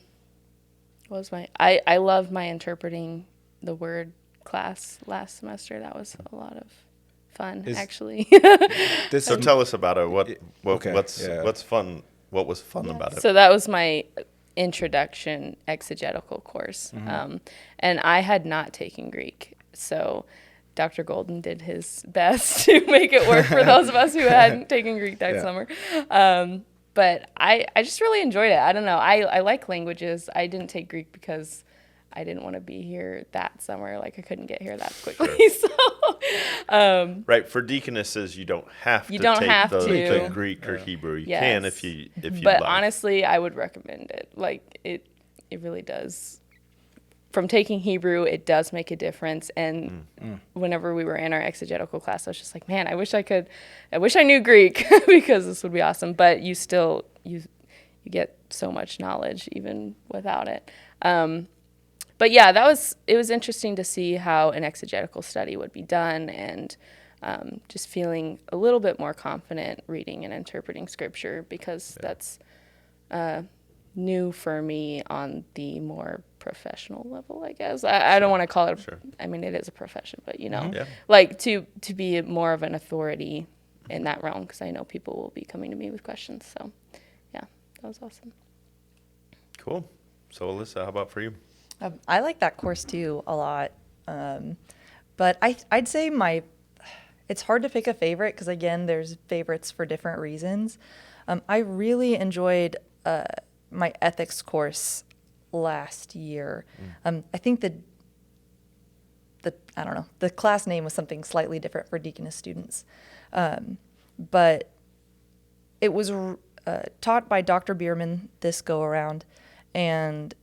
was I loved my interpreting the word class last semester. That was a lot of fun, actually. So tell us about it. What's fun? What was fun about it? So that was my introduction exegetical course. And I had not taken Greek. So Dr. Golden did his best to make it work for those of us who hadn't taken Greek that summer. But I just really enjoyed it. I don't know. I like languages. I didn't take Greek because I didn't want to be here that summer. Like, I couldn't get here that quickly. Sure. So, right. For deaconesses, you don't have to take the Greek or Hebrew. You can if you But like. honestly, I would recommend it. Like, it really does. From taking Hebrew, it does make a difference. And whenever we were in our exegetical class, I was just like, man, I wish I knew Greek because this would be awesome. But you still, you get so much knowledge even without it. But yeah, it was interesting to see how an exegetical study would be done, and just feeling a little bit more confident reading and interpreting scripture, because that's new for me on the more professional level, I guess. I don't want to call it, I mean, it is a profession, but like to be more of an authority in that realm, because I know people will be coming to me with questions. So yeah, that was awesome. Cool. So Alyssa, how about for you? I like that course too a lot, but I'd say it's hard to pick a favorite, because again, there's favorites for different reasons. I really enjoyed my ethics course last year. I think the class name was something slightly different for Deaconess students, but it was taught by Dr. Bierman this go around, and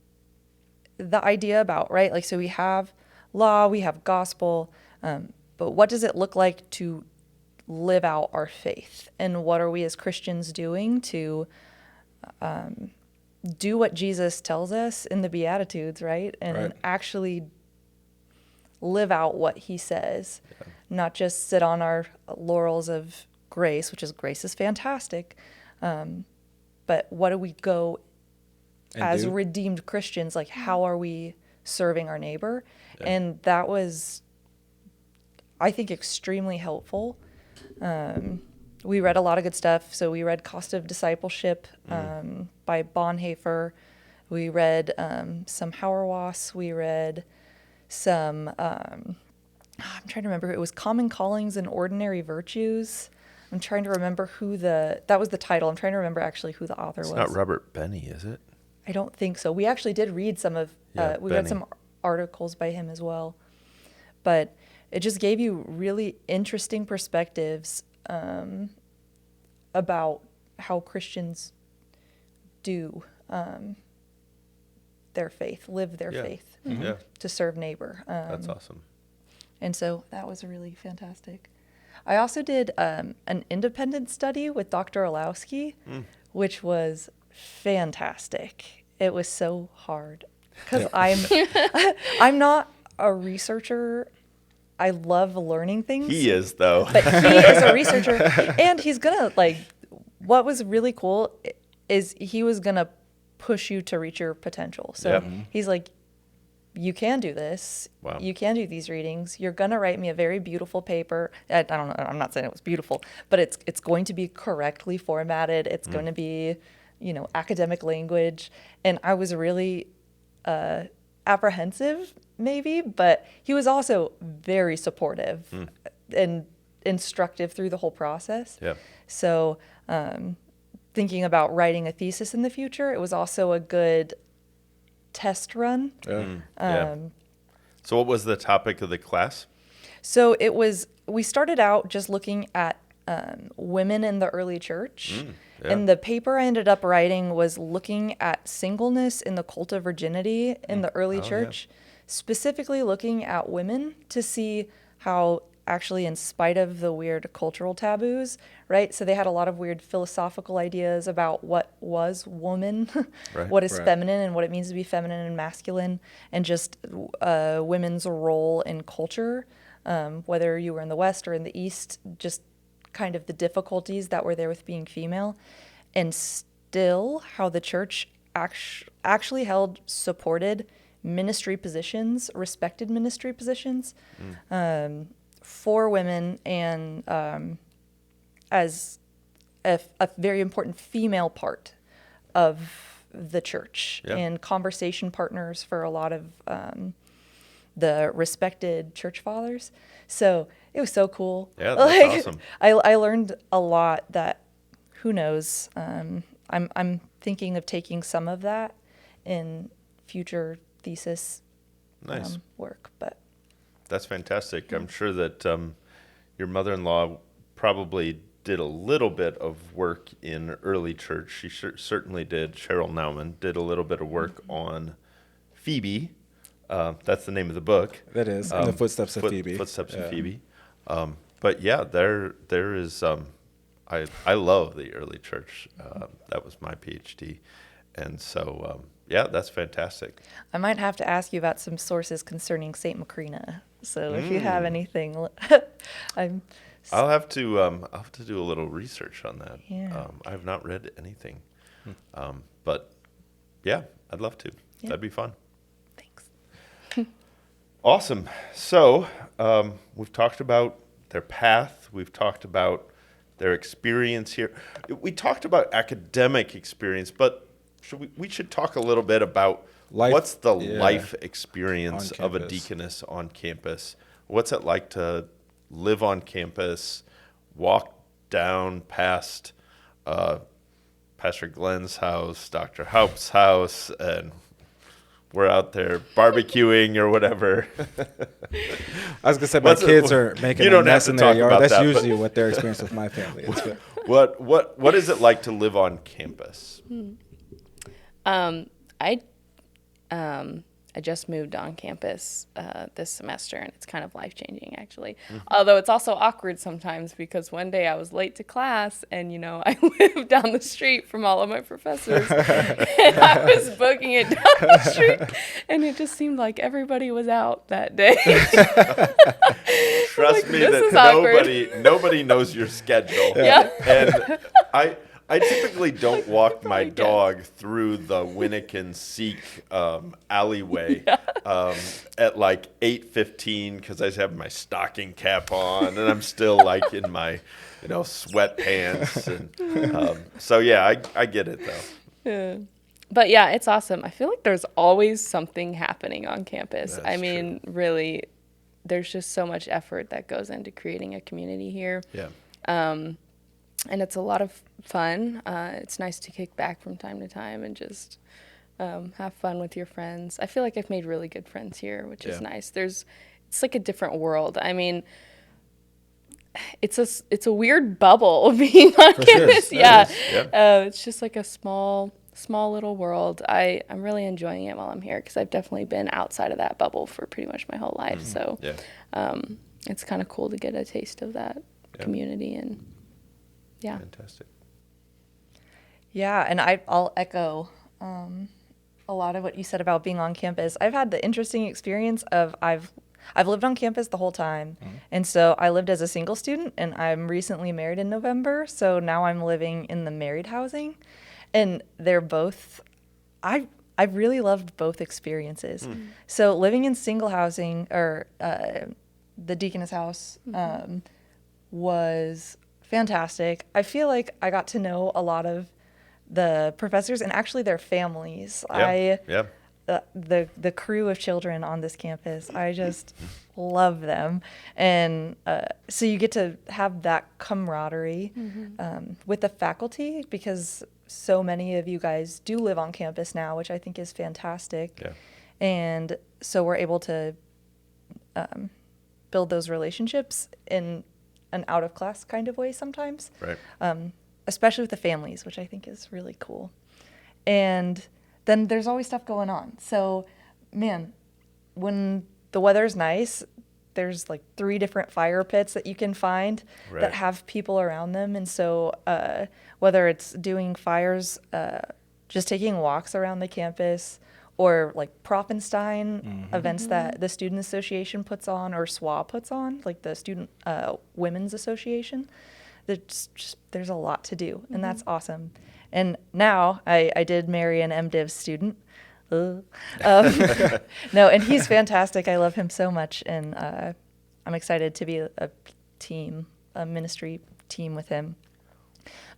the idea about, right, like, so we have law, we have gospel, but what does it look like to live out our faith? And what are we as Christians doing to do what Jesus tells us in the Beatitudes, right? And actually live out what he says, not just sit on our laurels of grace, which is, grace is fantastic, but what do we go as redeemed Christians, like how are we serving our neighbor? Yeah. And that was, I think, extremely helpful. We read a lot of good stuff. So we read Cost of Discipleship by Bonhoeffer. We read some Hauerwas. We read some, I'm trying to remember, it was Common Callings and Ordinary Virtues. I'm trying to remember that was the title. I'm trying to remember actually who the author was. It's not Robert Benny, is it? I don't think so. We actually did read we read some articles by him as well. But it just gave you really interesting perspectives about how Christians do their faith, live their faith to serve neighbor. That's awesome. And so that was really fantastic. I also did an independent study with Dr. Orlowski, which was fantastic. It was so hard because I'm not a researcher. I love learning things. He is, though. But he is a researcher, and he's gonna what was really cool is he was gonna push you to reach your potential. So he's like, you can do this. Wow. You can do these readings. You're gonna write me a very beautiful paper. I don't know. I'm not saying it was beautiful, but it's going to be correctly formatted. It's going to be, academic language. And I was really apprehensive, maybe, but he was also very supportive and instructive through the whole process. Yeah. So thinking about writing a thesis in the future, it was also a good test run. So what was the topic of the class? So we started out just looking at women in the early church. And the paper I ended up writing was looking at singleness in the cult of virginity in the early church, specifically looking at women to see how actually, in spite of the weird cultural taboos, right? So they had a lot of weird philosophical ideas about what was woman, what is feminine and what it means to be feminine and masculine, and just women's role in culture, whether you were in the West or in the East, just kind of the difficulties that were there with being female, and still how the church actually supported ministry positions, respected ministry positions, for women, and as a very important female part of the church and conversation partners for a lot of the respected church fathers. So it was so cool. Yeah, that's awesome. I learned a lot that, who knows, I'm thinking of taking some of that in future thesis work, but. That's fantastic. I'm sure that your mother-in-law probably did a little bit of work in early church. She certainly did. Cheryl Nauman did a little bit of work on Phoebe. That's the name of the book. That is, in the Footsteps of Phoebe. Footsteps of Phoebe. But yeah, there is. I love the early church. That was my PhD, and so that's fantastic. I might have to ask you about some sources concerning Saint Macrina. So if you have anything, I'll have to do a little research on that. Yeah. I have not read anything, but yeah, I'd love to. Yeah. That'd be fun. Thanks. Awesome. So we've talked about their path. We've talked about their experience here. We talked about academic experience, but we should talk a little bit about what's the life experience of a deaconess on campus. What's it like to live on campus, walk down past Pastor Glenn's house, Dr. Haupt's house, and we're out there barbecuing or whatever. I was going to say, my kids are making a mess in their yard. That's usually what their experience with my family is. What is it like to live on campus? I just moved on campus this semester, and it's kind of life-changing, actually. Although it's also awkward sometimes, because one day I was late to class, and, I live down the street from all of my professors, and I was booking it down the street, and it just seemed like everybody was out that day. Trust me that nobody knows your schedule. Yeah. And I typically don't walk my Probably dog through the Winnikin-Seek alleyway at like 8:15 because I have my stocking cap on and I'm still like in my, sweatpants. And so yeah, I get it though. Yeah. But yeah, it's awesome. I feel like there's always something happening on campus. That's I mean, really, there's just so much effort that goes into creating a community here. Yeah. And it's a lot of fun. It's nice to kick back from time to time and just have fun with your friends. I feel like I've made really good friends here, which is nice. It's like a different world. I mean, it's a weird bubble being on campus. Sure. Yeah. Yeah. It's just like a small little world. I'm really enjoying it while I'm here because I've definitely been outside of that bubble for pretty much my whole life. So it's kind of cool to get a taste of that community and Fantastic. Yeah, and I'll echo a lot of what you said about being on campus. I've had the interesting experience of I've lived on campus the whole time, and so I lived as a single student, and I'm recently married in November, so now I'm living in the married housing, and they're both, I've really loved both experiences. So living in single housing, or the Deaconess house, was fantastic. I feel like I got to know a lot of the professors and actually their families. The crew of children on this campus, I just love them. And so you get to have that camaraderie with the faculty, because so many of you guys do live on campus now, which I think is fantastic. Yeah. And so we're able to build those relationships in an out-of-class kind of way sometimes. Right. Especially with the families, which I think is really cool. And then there's always stuff going on. So, man, when the weather's nice, there's like 3 different fire pits that you can find that have people around them. And so whether it's doing fires, just taking walks around the campus, or like Prophenstein events that the Student Association puts on, or SWA puts on, like the Student Women's Association. There's a lot to do, and that's awesome. And now I did marry an MDiv student. No, and he's fantastic. I love him so much, and I'm excited to be a ministry team with him.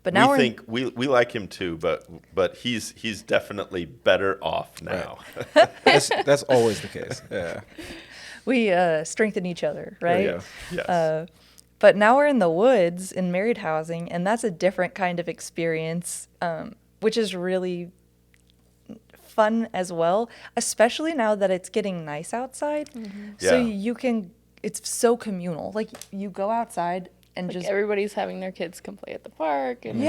But now we like him too, but he's definitely better off now. Right. That's always the case. Yeah. We strengthen each other, right? Yeah. Yes. But now we're in the woods in married housing, and that's a different kind of experience, which is really fun as well, especially now that it's getting nice outside. So it's so communal. Like, you go outside and like just... everybody's having their kids come play at the park. And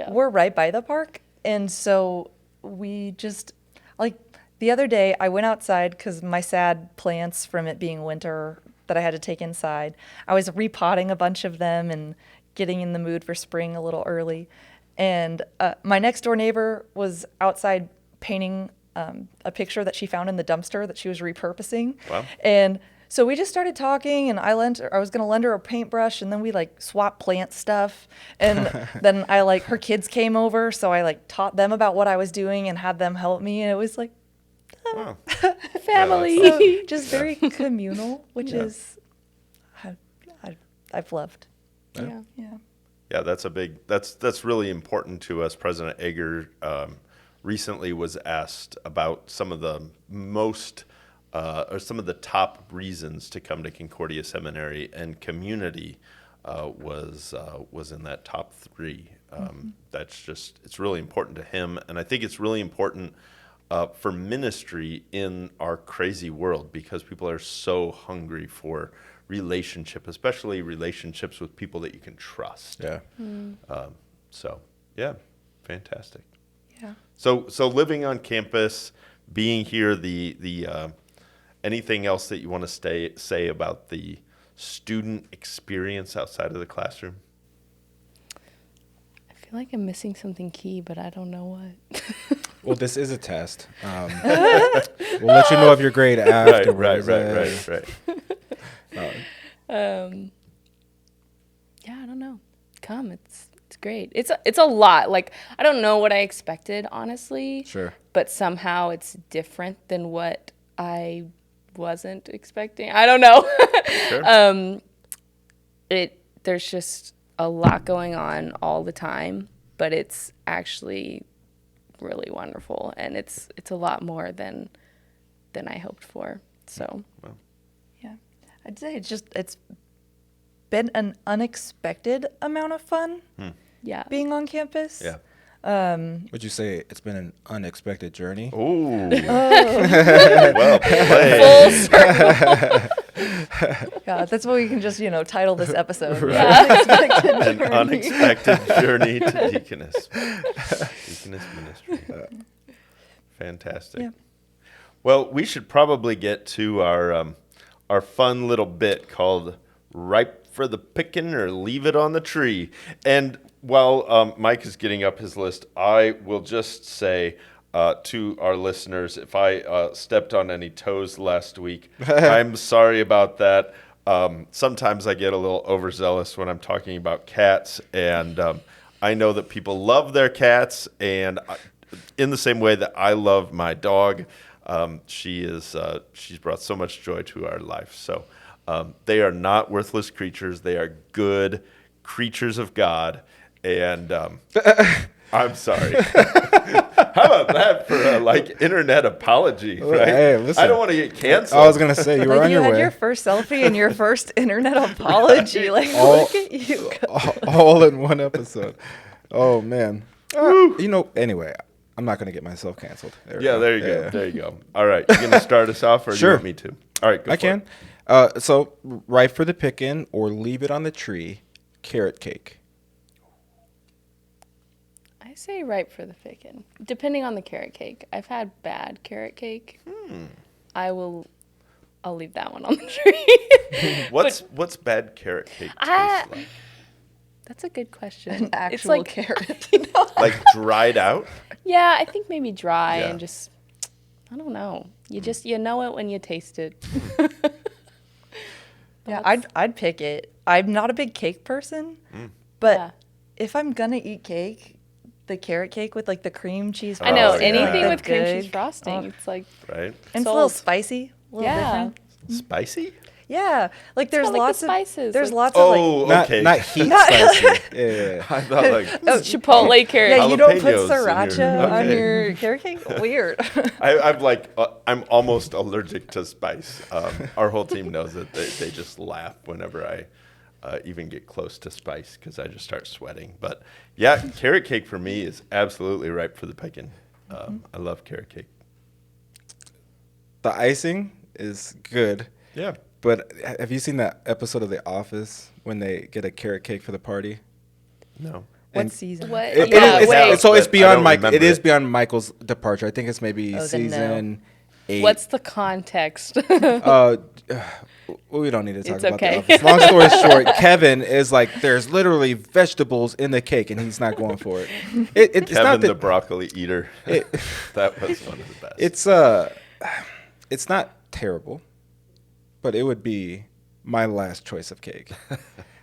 we're right by the park. And so we just, like, the other day I went outside because my sad plants from it being winter that I had to take inside, I was repotting a bunch of them and getting in the mood for spring a little early. And my next door neighbor was outside painting a picture that she found in the dumpster that she was repurposing. Wow. And so we just started talking, and I was going to lend her a paintbrush, and then we like swapped plant stuff. And then her kids came over, so I like taught them about what I was doing and had them help me. And it was like, family. So just very communal, which is I've loved. Yeah. Yeah, that's really important to us. President Ager recently was asked about some of the some of the top reasons to come to Concordia Seminary, and community was in that top 3. It's really important to him, and I think it's really important for ministry in our crazy world, because people are so hungry for relationship, especially relationships with people that you can trust. Yeah. So yeah, fantastic. Yeah. So living on campus, being here, the anything else that you want to say about the student experience outside of the classroom? I feel like I'm missing something key, but I don't know what. Well, this is a test. We'll let you know of your grade after. Right. Yeah, I don't know. Come, it's great. It's a lot. Like, I don't know what I expected, honestly. Sure. But somehow it's different than what I wasn't expecting. I don't know. Sure. There's just a lot going on all the time, but it's actually really wonderful, and it's a lot more than I hoped for. So, Yeah, I'd say it's been an unexpected amount of fun yeah. being on campus. Yeah. Would you say it's been an unexpected journey? Ooh. Well played. Full circle. Yeah, that's what we can just, title this episode. An unexpected journey to Deaconess ministry. Fantastic. Yeah. Well, we should probably get to our fun little bit called Ripe for the Pickin' or Leave It on the Tree. And while Mike is getting up his list, I will just say to our listeners, if I stepped on any toes last week, I'm sorry about that. Sometimes I get a little overzealous when I'm talking about cats, and I know that people love their cats, and in the same way that I love my dog, she's brought so much joy to our life. So they are not worthless creatures. They are good creatures of God, and I'm sorry. How about that for a internet apology, right? Hey, listen. I don't want to get canceled. I was gonna say you were on you your had way. your first selfie and your first internet apology. Like, look at you go. all in one episode. Oh man. Anyway, I'm not gonna get myself canceled. There you go. There you go. All right, you gonna start us off, or do you Sure. want me to? All right, go I for can. it. So ripe for the picking or leave it on the tree. Carrot cake. I say ripe for the picking, depending on the carrot cake. I've had bad carrot cake. I'll leave that one on the tree. What's bad carrot cake taste like? That's a good question. An actual it's like carrot. Like dried out? Yeah, I think maybe dry Yeah. and just, I don't know. You know it when you taste it. Yeah, I'd pick it. I'm not a big cake person, but Yeah. if I'm gonna eat cake, the carrot cake with like the cream cheese. I know, yeah. anything the with cream cheese good- frosting. oh. It's like, Right? And it's a little Sold. spicy. A little yeah. different. Spicy? Yeah, like there's got, like, the lots of spices, There's like- lots of like. Oh, Not okay. not heat spicy. Yeah. I thought like Chipotle carrot. Yeah, you don't put jalapenos in your- sriracha on okay. your carrot cake. Weird. I'm almost allergic to spice. Our whole team knows it. They just laugh whenever I even get close to spice because I just start sweating. But yeah, carrot cake for me is absolutely ripe for the picking. I love carrot cake. The icing is good. Yeah. But have you seen that episode of The Office when they get a carrot cake for the party? No. What And season? What? It- Yeah, it's- wait. so it's But I beyond don't Mike. remember It is it. beyond Michael's departure. I think it's maybe Oh, then no. season 8. What's the context? We don't need to talk It's about okay. The Office. Long story short, Kevin is like, there's literally vegetables in the cake, and he's not going for it. It's Kevin not the that broccoli eater. It- That was one of the best. it's not terrible, but it would be my last choice of cake.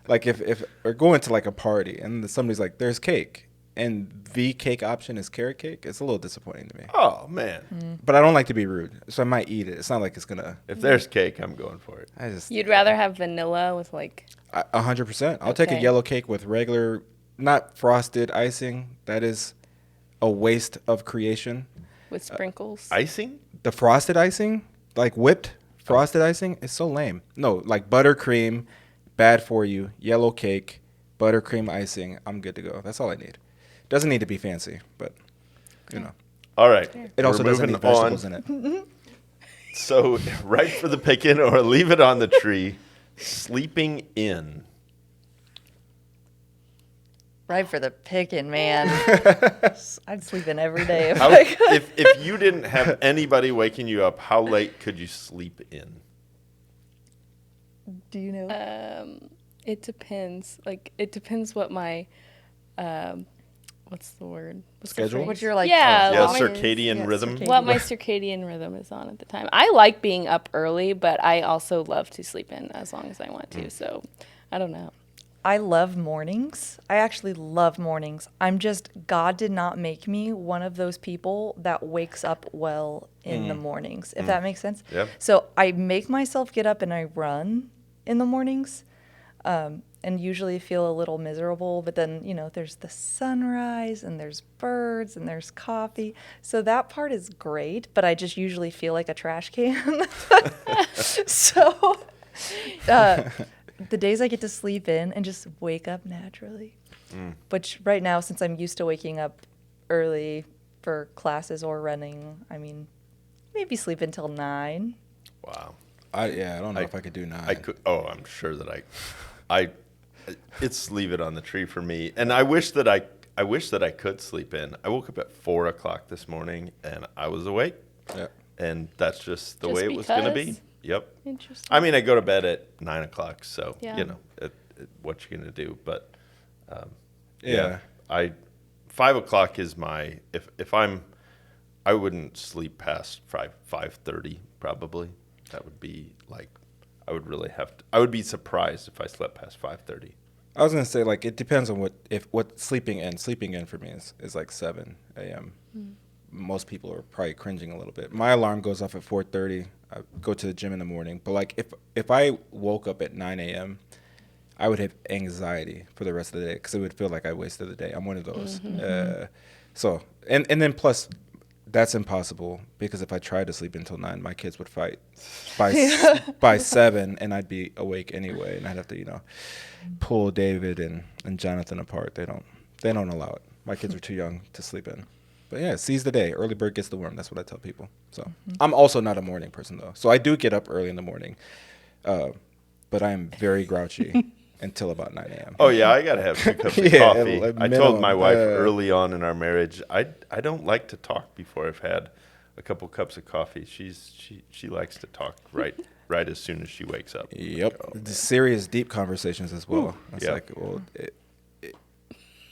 Like if we're going to like a party and somebody's like, there's cake, and the cake option is carrot cake, it's a little disappointing to me. Oh man. But I don't like to be rude, so I might eat it. It's not like it's gonna. If there's cake, I'm going for it. You'd rather have vanilla with like 100%. I'll take a Okay. yellow cake with regular, not frosted icing. That is a waste of creation. with sprinkles. Icing? The frosted icing, like whipped frosted icing, is so lame. No, like buttercream, bad for you. Yellow cake, buttercream icing. I'm good to go. That's all I need. Doesn't need to be fancy, but you know, All right. it also We're doesn't moving need vegetables in it. So, ripe for the picking or leave it on the tree. Sleeping in. Right for the picking, man. I'd sleep in every day if How, I could. if you didn't have anybody waking you up, how late could you sleep in? Do you know? It depends. Like it depends what my what's the word? What's the Schedule? phrase? What you're like? Yeah, Yeah, what my- circadian rhythm. what my circadian rhythm is on at the time. I like being up early, but I also love to sleep in as long as I want to. So I don't know. I love mornings. I actually love mornings. God did not make me one of those people that wakes up well in the mornings, if that makes sense. Yep. So I make myself get up and I run in the mornings, and usually feel a little miserable, but then, there's the sunrise and there's birds and there's coffee. So that part is great, but I just usually feel like a trash can. So the days I get to sleep in and just wake up naturally, which right now, since I'm used to waking up early for classes or running, maybe sleep until 9. Wow. I don't know if I could do 9. I could. Oh, I'm sure that it's leave it on the tree for me. And I wish that I could sleep in. I woke up at 4:00 this morning and I was awake. Yeah. And that's just the Just way it was going to be. because? Yep. Interesting. I go to bed at 9:00, so Yeah. what you gonna do? But Yeah. 5:00 is my I wouldn't sleep past 5:30 probably. That would be like I would really have to. I would be surprised if I slept past 5:30. I was gonna say, like, it depends on what sleeping in. Sleeping in for me is like 7 a.m. Most people are probably cringing a little bit. My alarm goes off at 4:30. I go to the gym in the morning. But like if I woke up at 9 a.m., I would have anxiety for the rest of the day because it would feel like I wasted the day. I'm one of those. So and then plus that's impossible because if I tried to sleep until 9, my kids would fight by 7, and I'd be awake anyway, and I'd have to pull David and Jonathan apart. They don't allow it. My kids are too young to sleep in. But yeah, seize the day. Early bird gets the worm. That's what I tell people. So I'm also not a morning person though. So I do get up early in the morning, but I am very grouchy until about 9 a.m. Oh yeah, I gotta have 2 cups of coffee. I told my wife early on in our marriage, I don't like to talk before I've had a couple cups of coffee. She likes to talk right as soon as she wakes up. Yep, serious, deep conversations as well. It's like, well,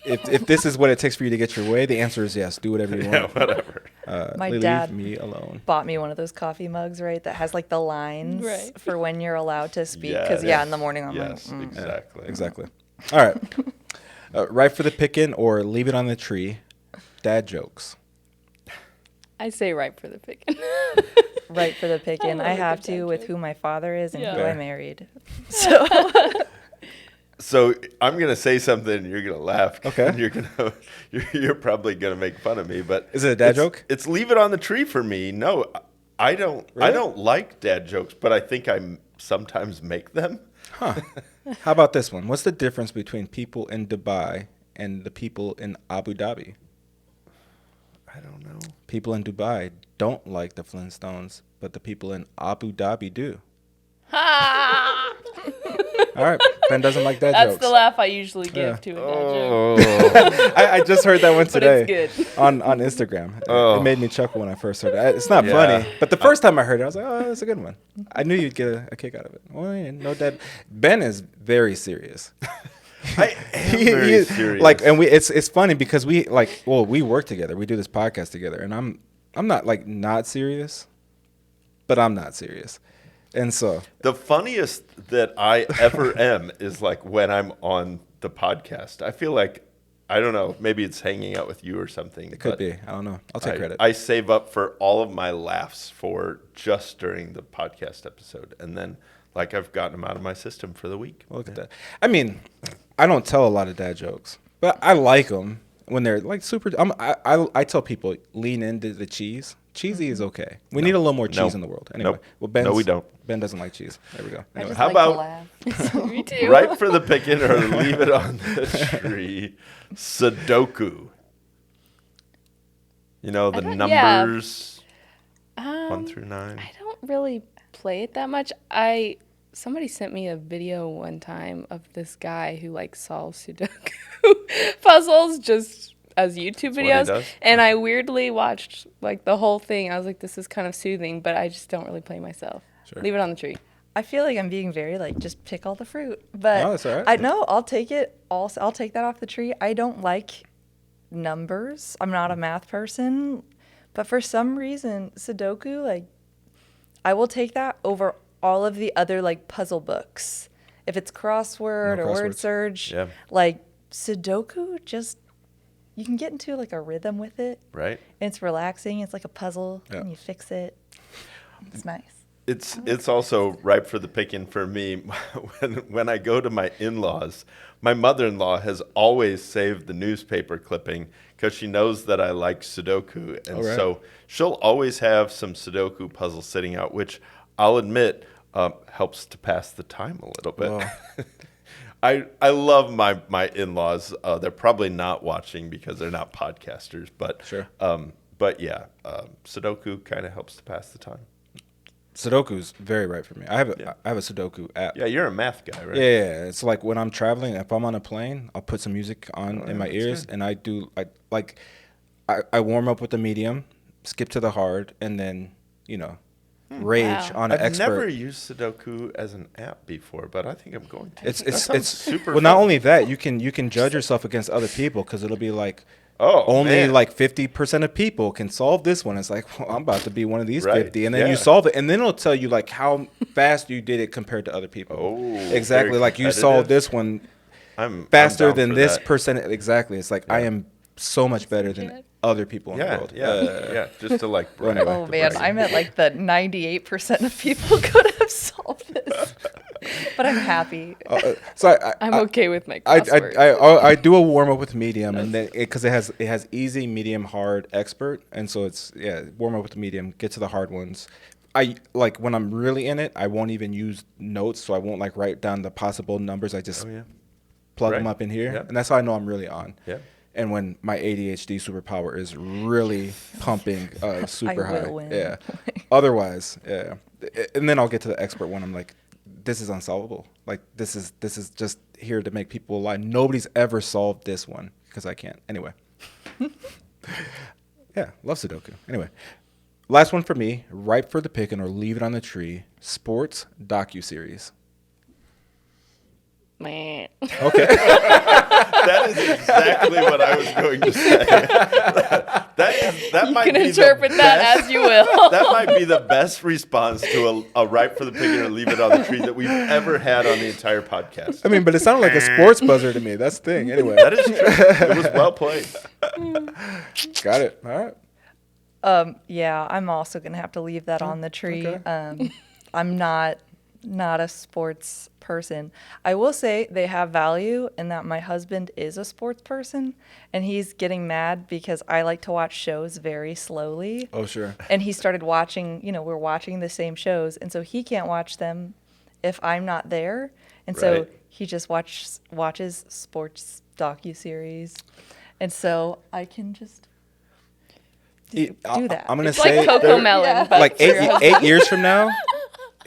if this is what it takes for you to get your way, the answer is yes. Do whatever you want. Yeah, whatever. My leave dad me alone. bought me one of those coffee mugs, right, that has like the lines Right. for when you're allowed to speak. Because Yes. in the morning I'm Yes, like, exactly. Exactly. All right. Right for the picking or leave it on the tree. Dad jokes. I say right for the picking. right for the picking. love I a have good to dad with joke. who my father is and Yeah. who Fair. I married. So So I'm gonna say something, and you're gonna laugh. Okay. And you're probably gonna make fun of me, but Is it a dad joke? It's leave it on the tree for me. No, I don't. I Really? don't like dad jokes, but I think I sometimes make them. Huh. How about this one? What's the difference between people in Dubai and the people in Abu Dhabi? I don't know. People in Dubai don't like the Flintstones, but the people in Abu Dhabi do. All right. Ben doesn't like dad That's jokes. the laugh I usually give Yeah. to a dad joke. I just heard that one But today it's good. on Instagram. Oh. It made me chuckle when I first heard it. It's not Yeah. funny, but the first time I heard it, I was like, "Oh, that's a good one." I knew you'd get a kick out of it. Well, yeah, no dad. Ben is very serious. I am very serious. Like, and it's funny because we work together. We do this podcast together, and I'm not like not serious, but I'm not serious, and so The funniest that I ever am is like when I'm on the podcast. I feel like, I don't know, maybe it's hanging out with you or something. it could but be. I don't know. I'll take credit. I save up for all of my laughs for just during the podcast episode. And then like I've gotten them out of my system for the week. Look at that. I mean, I don't tell a lot of dad jokes, but I like them when they're like super. I tell people lean into the cheese. Cheesy is okay. We need a little more cheese No. in the world. Anyway, Nope. well, No, we don't. Ben doesn't like cheese. There we go. I Anyway. just How like to about- laugh. Me too. Right for the picking or leave it on the tree. Sudoku. You know, the don't- yeah. numbers 1 through 9. I don't really play it that much. Somebody sent me a video one time of this guy who like solves Sudoku puzzles just as YouTube what he videos, does? and I weirdly watched like the whole thing. I was like, this is kind of soothing, but I just don't really play myself. Sure. Leave it on the tree. I feel like I'm being very like just pick all the fruit, but No, that's all right. I know I'll take it. I'll take that off the tree. I don't like numbers. I'm not a math person, but for some reason Sudoku, like I will take that over all of the other like puzzle books. if it's crossword No or word crosswords. search, Yeah. like Sudoku, just you can get into like a rhythm with it. Right. And it's relaxing. It's like a puzzle, Yeah. and you fix it. It's nice. It's also ripe for the picking for me when I go to my in-laws. My mother-in-law has always saved the newspaper clipping because she knows that I like Sudoku, and All right. so she'll always have some Sudoku puzzles sitting out, which I'll admit helps to pass the time a little bit. Wow. I love my in-laws. They're probably not watching because they're not podcasters, but Sure. Sudoku kind of helps to pass the time. Sudoku's very right for me. I have a Yeah. Sudoku app. Yeah, you're a math guy, right? Yeah, it's like when I'm traveling, if I'm on a plane, I'll put some music on in my that's ears, good. and I warm up with the medium, skip to the hard, and then rage Wow. on an I've expert. never used Sudoku as an app before, but I think I'm going to. That It's sounds super. well, not fun. only that, you can judge yourself against other people because it'll be like only man. like 50% of people can solve this one. It's like, well, I'm about to be one of these Right, 50, and then yeah. you solve it, and then it'll tell you like how fast you did it compared to other people. Oh, exactly. very Like you competitive. solved this one I'm faster down than for this that. percent. Exactly. It's like I am so much better than Legit. other people in the Yeah, world. yeah. Just to like. Brag, anyway. Oh to man, brag. I'm at like the 98% of people could have solved this, but I'm happy. So I'm okay with my I crossword. I do a warm up with medium, and then because it has easy, medium, hard, expert, and so it's warm up with the medium, get to the hard ones. I like when I'm really in it, I won't even use notes, so I won't like write down the possible numbers. I just plug them Right. up in here, Yeah. and that's how I know I'm really on. Yeah. And when my ADHD superpower is really pumping super I high, will win. yeah. Otherwise, yeah. And then I'll get to the expert one. I'm like, this is unsolvable. Like this is just here to make people lie. Nobody's ever solved this one because I can't. Anyway, yeah, love Sudoku. Anyway, last one for me: ripe for the picking or leave it on the tree. Sports docuseries. Meh. Okay. That is exactly what I was going to say. that You might can be interpret the that best, as you will. That might be the best response to a ripe for the picking or leave it on the tree that we've ever had on the entire podcast. I mean, but it sounded like a sports buzzer to me. That's the thing. Anyway, That is true. It was well played. got it. All right. Yeah, I'm also gonna have to leave that on the tree. okay. I'm not a sports person. I will say they have value in that my husband is a sports person, and he's getting mad because I like to watch shows very slowly. Oh, sure. And he started watching, we're watching the same shows, and so he can't watch them if I'm not there. And so Right. he just watches sports docuseries. And so I can just do that. I'm gonna It's say like Coco Melon, Yeah. but like for your husband. 8 years from now,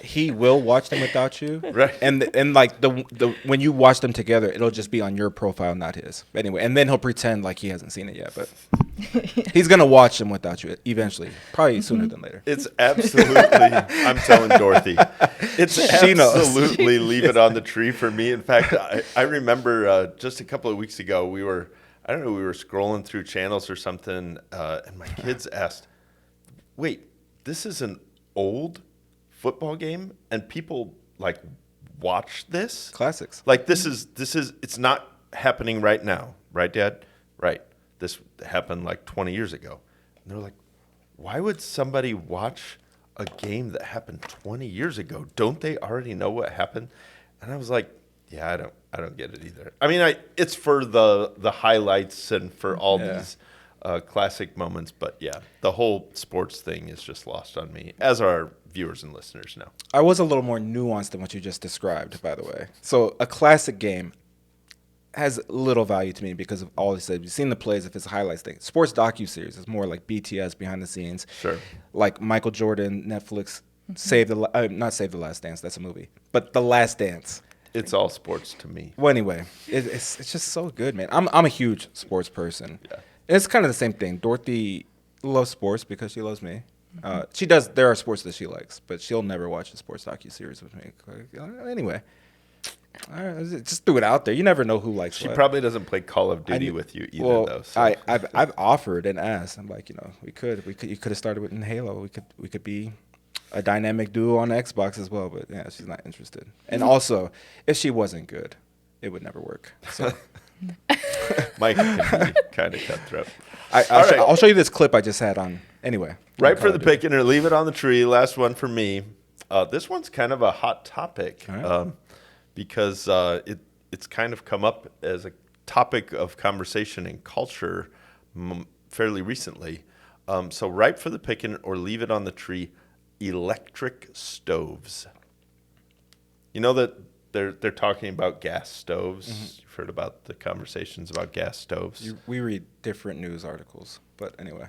he will watch them without you. Right. And like the when you watch them together, it'll just be on your profile, not his. Anyway, and then he'll pretend like he hasn't seen it yet, but he's gonna watch them without you eventually, probably sooner than later. It's absolutely, I'm telling Dorothy, it's She knows. absolutely leave it on the tree for me. In fact, I remember just a couple of weeks ago, we were scrolling through channels or something, and my kids asked, wait, this is an old football game and people like watch this? Classics. Like this is it's not happening right now, right, Dad? Right. This happened like 20 years ago. And they're like, why would somebody watch a game that happened 20 years ago? Don't they already know what happened? And I was like, yeah, I don't get it either. I mean, it's for the highlights and for all these classic moments, but yeah, the whole sports thing is just lost on me, as our viewers and listeners know. I was a little more nuanced than what you just described, by the way. So a classic game has little value to me because of all you said. You've seen the plays if it's a highlights thing. Sports docuseries is more like BTS, behind the scenes. Sure. Like Michael Jordan, Netflix, not Save the Last Dance, that's a movie, but The Last Dance. It's all sports to me. Well, anyway, it's just so good, man. I'm a huge sports person. Yeah. It's kind of the same thing. Dorothy loves sports because she loves me. She does. There are sports that she likes, but she'll never watch a sports docuseries with me. Anyway, all right, just threw it out there. You never know who likes She what. probably doesn't play Call of Duty with you either, Well, though. So. I've offered and asked. I'm like, you could have started with in Halo. We could be a dynamic duo on the Xbox as well, but yeah, she's not interested. And also, if she wasn't good, it would never work. So Mike can be kind of cutthroat. I'll show you this clip I just had on. Anyway. Right for the picking or leave it on the tree. Last one for me. This one's kind of a hot topic because it's kind of come up as a topic of conversation in culture fairly recently. So ripe for the picking or leave it on the tree, electric stoves. You know that they're talking about gas stoves. Mm-hmm. You've heard about the conversations about gas stoves. We read different news articles, but anyway.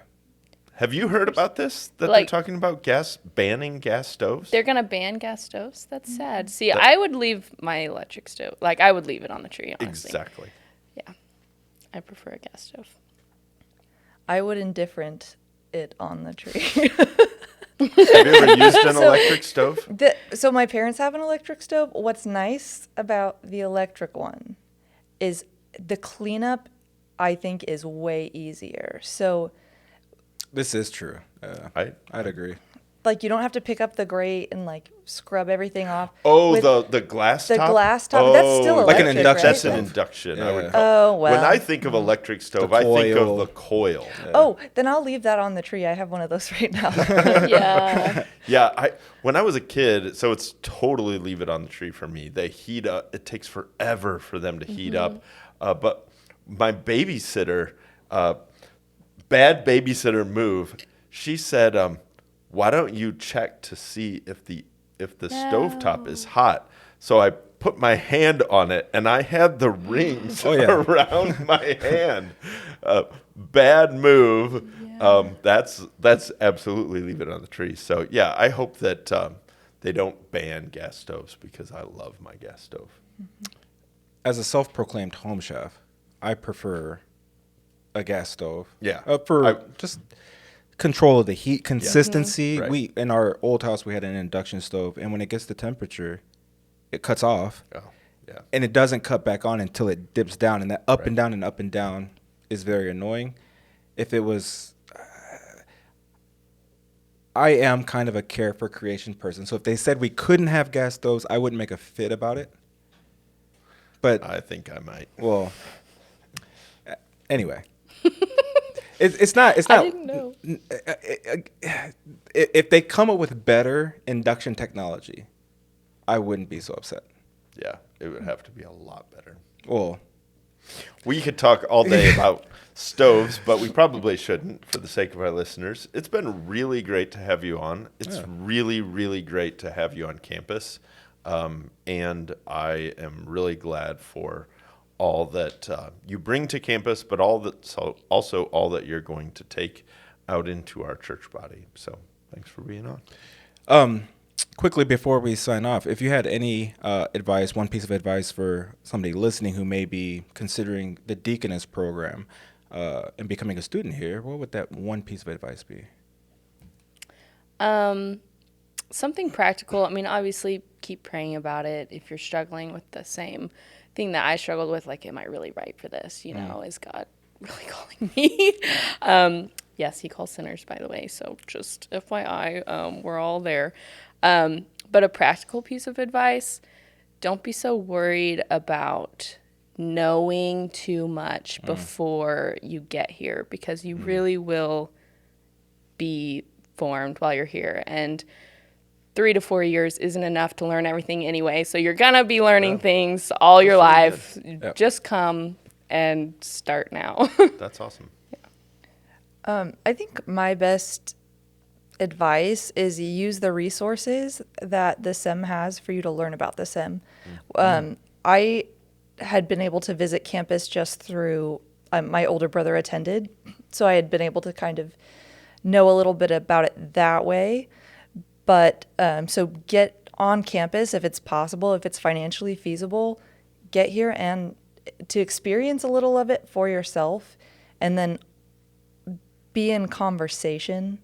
Have you heard about this? That they're talking about banning gas stoves? They're going to ban gas stoves? That's sad. See, I would leave my electric stove. Like, I would leave it on the tree, honestly. Exactly. Yeah. I prefer a gas stove. I would indifferent it on the tree. Have you ever used an electric stove? So my parents have an electric stove. What's nice about the electric one is the cleanup, I think, is way easier. So this is true. I'd agree. Like, you don't have to pick up the grate and like scrub everything off. Oh, the glass top? The glass top. That's still electric, like an induction. right? That's an induction. Yeah. I would call. Well. When I think of electric stove, I think of the coil. Yeah. Oh, then I'll leave that on the tree. I have one of those right now. Yeah. Yeah. When I was a kid, so it's totally leave it on the tree for me. They heat up. It takes forever for them to heat up. But my babysitter, bad babysitter move, she said, why don't you check to see if the stovetop is hot? So I put my hand on it, and I had the rings around my hand. Bad move. Yeah. That's absolutely leave it on the tree. So, yeah, I hope that they don't ban gas stoves because I love my gas stove. As a self-proclaimed home chef, I prefer a gas stove. Yeah. Just control of the heat consistency. Right. We in our old house we had an induction stove, and when it gets to temperature, it cuts off. Oh, yeah. And it doesn't cut back on until it dips down, and that up and down and up and down is very annoying. If it was I am kind of a care for creation person, so if they said we couldn't have gas stoves, I wouldn't make a fit about it. But I think I might. Well, anyway. It's not. I didn't know. If they come up with better induction technology, I wouldn't be so upset. Yeah, it would have to be a lot better. Well, we could talk all day about stoves, but we probably shouldn't for the sake of our listeners. It's been really great to have you on. It's really, really great to have you on campus. And I am really glad for all that you bring to campus, but also all that you're going to take out into our church body. So thanks for being on. Quickly before we sign off, if you had any advice, one piece of advice for somebody listening who may be considering the Deaconess program and becoming a student here, what would that one piece of advice be? Something practical. I mean, obviously, keep praying about it. If you're struggling with the same thing that I struggled with, like, am I really right for this? You know, is God really calling me? Yes, he calls sinners, by the way. So just FYI, we're all there. But a practical piece of advice, don't be so worried about knowing too much before you get here, because you really will be formed while you're here. And 3 to 4 years isn't enough to learn everything anyway. So you're going to be learning things all your life. Just come and start now. That's awesome. I think my best advice is you use the resources that the SEM has for you to learn about the SEM. I had been able to visit campus just through my older brother attended, so I had been able to kind of know a little bit about it that way. But so get on campus if it's possible, if it's financially feasible, get here and to experience a little of it for yourself, and then be in conversation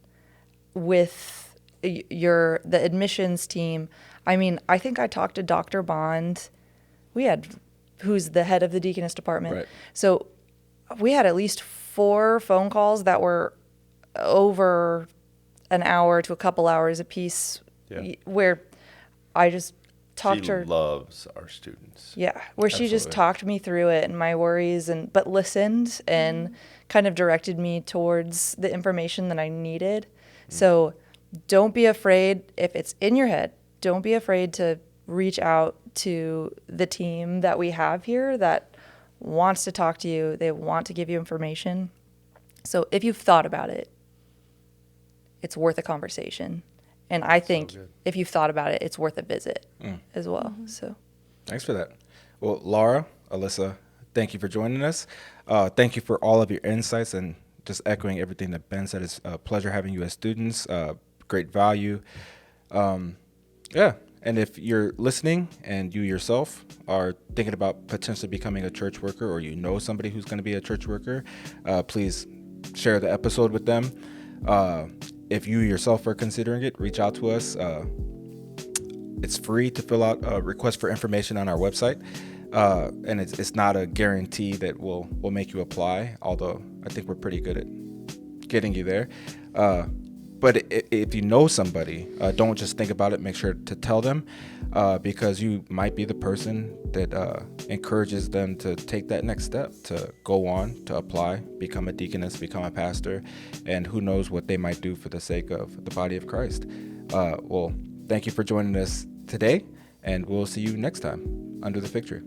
with the admissions team. I mean, I think I talked to Dr. Bond. Who's the head of the Deaconess department. Right. So we had at least 4 phone calls that were over an hour to a couple hours a piece, Yeah. where I just talked She her. loves our students. Yeah, where she just Absolutely. talked me through it and my worries, but listened and kind of directed me towards the information that I needed. So don't be afraid if it's in your head. Don't be afraid to reach out to the team that we have here that wants to talk to you. They want to give you information. So if you've thought about it, it's worth a conversation. And I think good. if you've thought about it, it's worth a visit as well. So. Thanks for that. Well, Lara, Alyssa, thank you for joining us. Thank you for all of your insights, and just echoing everything that Ben said. It's a pleasure having you as students. Great value. Yeah. And if you're listening and you yourself are thinking about potentially becoming a church worker, or you know somebody who's going to be a church worker, please share the episode with them. If you yourself are considering it, reach out to us. It's free to fill out a request for information on our website. And it's not a guarantee that we'll make you apply, although I think we're pretty good at getting you there. But if you know somebody, don't just think about it. Make sure to tell them, because you might be the person that encourages them to take that next step, to go on, to apply, become a deaconess, become a pastor, and who knows what they might do for the sake of the body of Christ. Well, thank you for joining us today, and we'll see you next time under the fig tree.